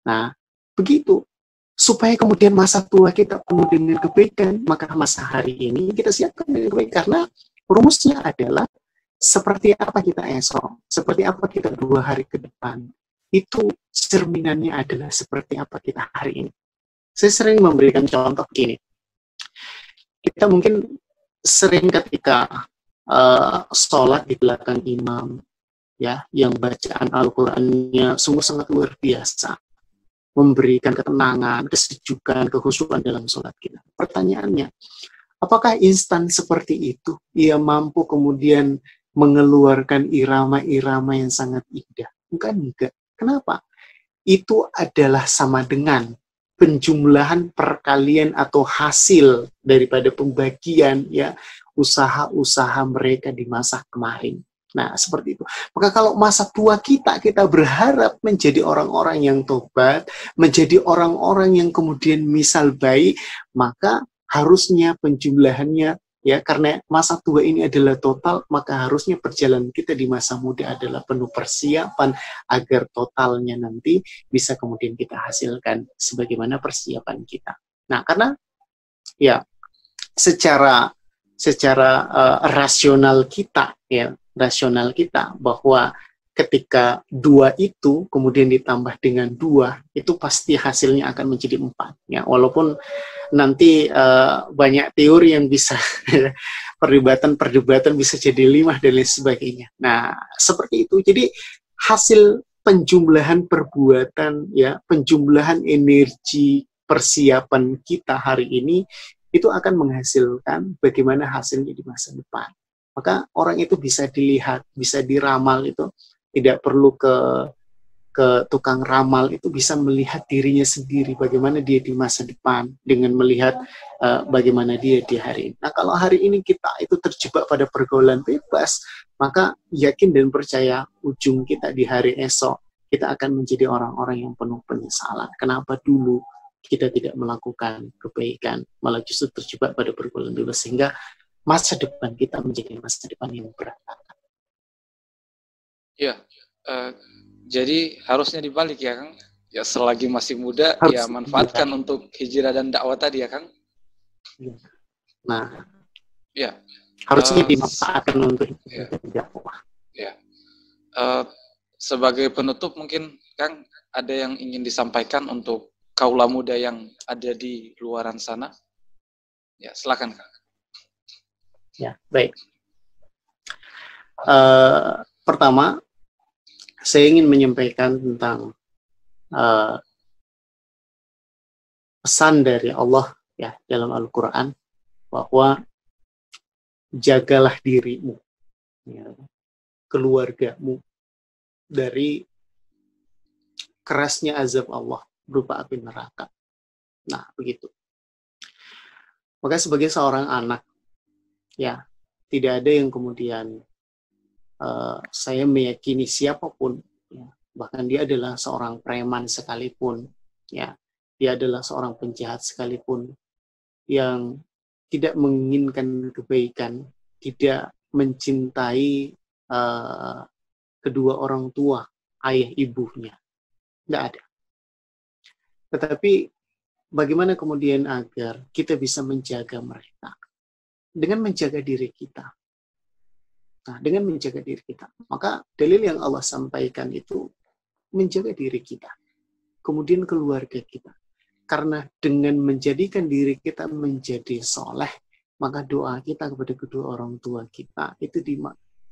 Nah, begitu. Supaya kemudian masa tua kita penuh dengan kebaikan, maka masa hari ini kita siapkan dengan kebaikan. Karena rumusnya adalah seperti apa kita esok, seperti apa kita 2 hari ke depan, itu cerminannya adalah seperti apa kita hari ini. Saya sering memberikan contoh gini. Kita mungkin sering ketika sholat di belakang imam, ya, yang bacaan Al-Qur'annya sungguh sangat luar biasa, memberikan ketenangan, kesejukan, kekhusyukan dalam sholat kita. Pertanyaannya, apakah instan seperti itu ia mampu kemudian mengeluarkan irama-irama yang sangat indah? Bukan enggak. Kenapa? Itu adalah sama dengan penjumlahan perkalian atau hasil daripada pembagian, ya, usaha-usaha mereka di masa kemarin. Nah, seperti itu. Maka kalau masa tua kita berharap menjadi orang-orang yang tobat, menjadi orang-orang yang kemudian misal baik, maka harusnya penjumlahannya, ya, karena masa tua ini adalah total, maka harusnya perjalanan kita di masa muda adalah penuh persiapan agar totalnya nanti bisa kemudian kita hasilkan sebagaimana persiapan kita. Nah, karena ya secara rasional kita, ya, rasional kita bahwa ketika 2 itu kemudian ditambah dengan 2, itu pasti hasilnya akan menjadi 4. Ya, walaupun nanti banyak teori yang bisa perdebatan bisa jadi 5 dan lain sebagainya. Nah, seperti itu. Jadi hasil penjumlahan perbuatan, ya, penjumlahan energi persiapan kita hari ini itu akan menghasilkan bagaimana hasilnya di masa depan. Maka orang itu bisa dilihat, bisa diramal itu, tidak perlu ke tukang ramal, itu bisa melihat dirinya sendiri bagaimana dia di masa depan dengan melihat bagaimana dia di hari ini. Nah, kalau hari ini kita itu terjebak pada pergaulan bebas, maka yakin dan percaya ujung kita di hari esok kita akan menjadi orang-orang yang penuh penyesalan. Kenapa dulu kita tidak melakukan kebaikan, malah justru terjebak pada pergaulan bebas, sehingga masa depan kita menjadi masa depan yang berantakan. Ya, jadi harusnya dibalik ya, Kang. Ya, selagi masih muda, ya manfaatkan untuk hijrah dan dakwah tadi ya, Kang. Nah, ya, harusnya dimanfaatkan untuk dakwah. Ya, sebagai penutup mungkin, Kang, ada yang ingin disampaikan untuk kaula muda yang ada di luaran sana? Ya, silakan, Kang. Ya, baik. Pertama, saya ingin menyampaikan tentang pesan dari Allah ya dalam Al-Quran bahwa jagalah dirimu, ya, keluargamu dari kerasnya azab Allah berupa api neraka. Nah, begitu. Maka sebagai seorang anak, ya, tidak ada yang kemudian saya meyakini siapapun, ya, bahkan dia adalah seorang preman sekalipun, ya, dia adalah seorang penjahat sekalipun, yang tidak menginginkan kebaikan, tidak mencintai kedua orang tua, ayah ibunya. Tidak ada. Tetapi bagaimana kemudian agar kita bisa menjaga mereka? Dengan menjaga diri kita. Nah, dengan menjaga diri kita. Maka dalil yang Allah sampaikan itu menjaga diri kita. Kemudian keluarga kita. Karena dengan menjadikan diri kita menjadi soleh, maka doa kita kepada kedua orang tua kita itu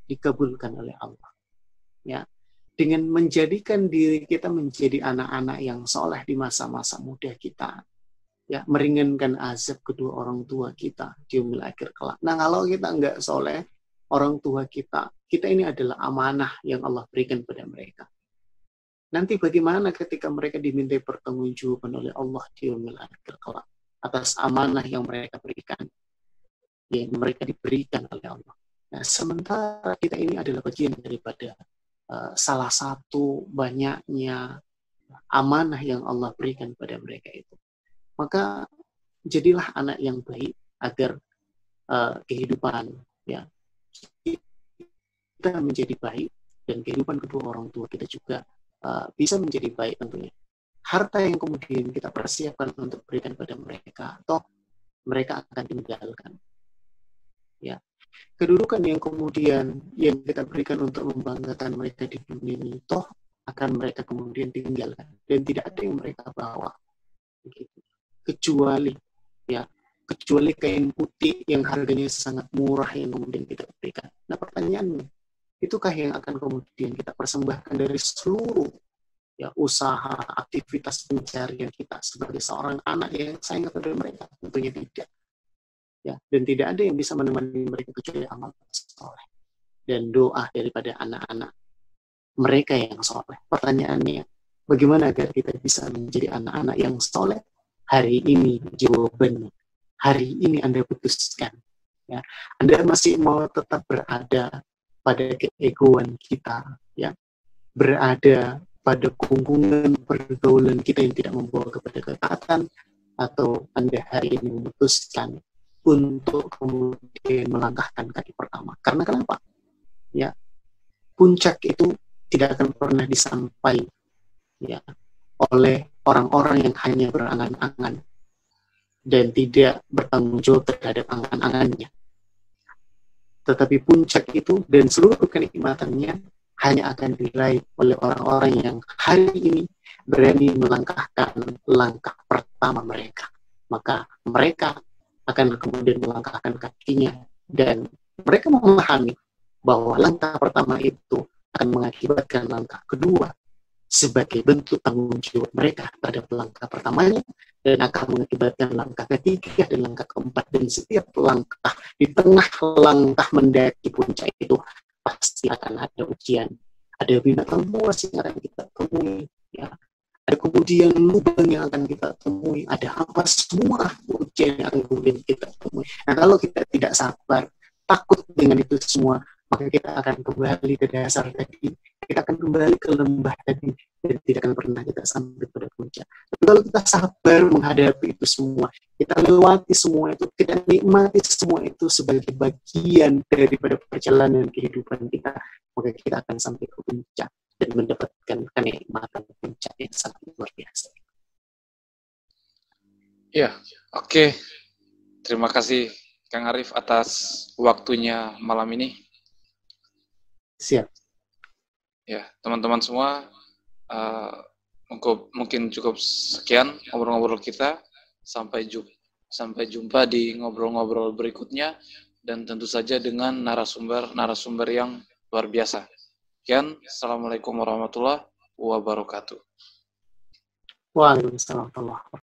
dikabulkan oleh Allah. Ya. Dengan menjadikan diri kita menjadi anak-anak yang soleh di masa-masa muda kita, ya, meringankan azab kedua orang tua kita di yaumil akhir kelak. Nah, kalau kita nggak soleh, orang tua kita ini adalah amanah yang Allah berikan pada mereka. Nanti bagaimana ketika mereka dimintai pertanggungjawaban oleh Allah di yaumil akhir kelak atas amanah yang mereka berikan, yang mereka diberikan oleh Allah. Nah, sementara kita ini adalah bagian daripada salah satu banyaknya amanah yang Allah berikan pada mereka itu. Maka jadilah anak yang baik agar kehidupan, ya, kita menjadi baik dan kehidupan kedua orang tua kita juga bisa menjadi baik tentunya. Harta yang kemudian kita persiapkan untuk berikan pada mereka, toh mereka akan tinggalkan. Ya. Kedudukan yang kemudian yang kita berikan untuk membanggakan mereka di dunia ini, toh akan mereka kemudian tinggalkan dan tidak ada yang mereka bawa, begitu. Kecuali kain putih yang harganya sangat murah yang kemudian kita berikan. Nah, pertanyaannya, itukah yang akan kemudian kita persembahkan dari seluruh, ya, usaha, aktivitas pencarian kita sebagai seorang anak yang sayang kepada mereka? Tentunya tidak. Ya, dan tidak ada yang bisa menemani mereka kecuali amal soleh dan doa daripada anak-anak mereka yang soleh. Pertanyaannya, bagaimana agar kita bisa menjadi anak-anak yang soleh? Hari ini jawabannya, hari ini Anda putuskan. Ya, Anda masih mau tetap berada pada keegoan kita, ya, berada pada kungkungan pergaulan kita yang tidak membawa kepada ketaatan, atau Anda hari ini memutuskan untuk kemudian melangkahkan kaki pertama. Karena kenapa? Ya, puncak itu tidak akan pernah disampai, ya, oleh orang-orang yang hanya berangan-angan dan tidak bertanggung jawab terhadap angan-angannya. Tetapi puncak itu dan seluruh kenikmatannya hanya akan diraih oleh orang-orang yang hari ini berani melangkahkan langkah pertama mereka. Maka mereka akan kemudian melangkahkan kakinya dan mereka memahami bahwa langkah pertama itu akan mengakibatkan langkah kedua sebagai bentuk tanggung jawab mereka terhadap langkah pertamanya, dan akan mengakibatkan langkah ketiga dan langkah keempat, dan setiap langkah di tengah langkah mendaki puncak itu pasti akan ada ujian, ada binatang buas yang akan kita temui, ya, ada kemudian lubang yang akan kita temui, ada apa semua ujian yang akan kemudian kita temui. Nah, kalau kita tidak sabar, takut dengan itu semua, maka kita akan kembali ke dasar tadi, kita akan kembali ke lembah tadi, dan tidak akan pernah kita sampai pada puncak. Tapi kalau kita sabar menghadapi itu semua, kita lewati semua itu, kita nikmati semua itu sebagai bagian daripada perjalanan kehidupan kita, maka kita akan sampai ke puncak dan mendapatkan kenikmatan puncak yang sangat luar biasa. Ya, oke. Terima kasih Kang Arif atas waktunya malam ini. Siap. Ya, teman-teman semua, mungkin cukup sekian ngobrol-ngobrol kita. Sampai jumpa di ngobrol-ngobrol berikutnya, dan tentu saja dengan narasumber yang luar biasa. Sekian, Assalamualaikum warahmatullahi wabarakatuh. Waalaikumsalam warahmatullahi wabarakatuh.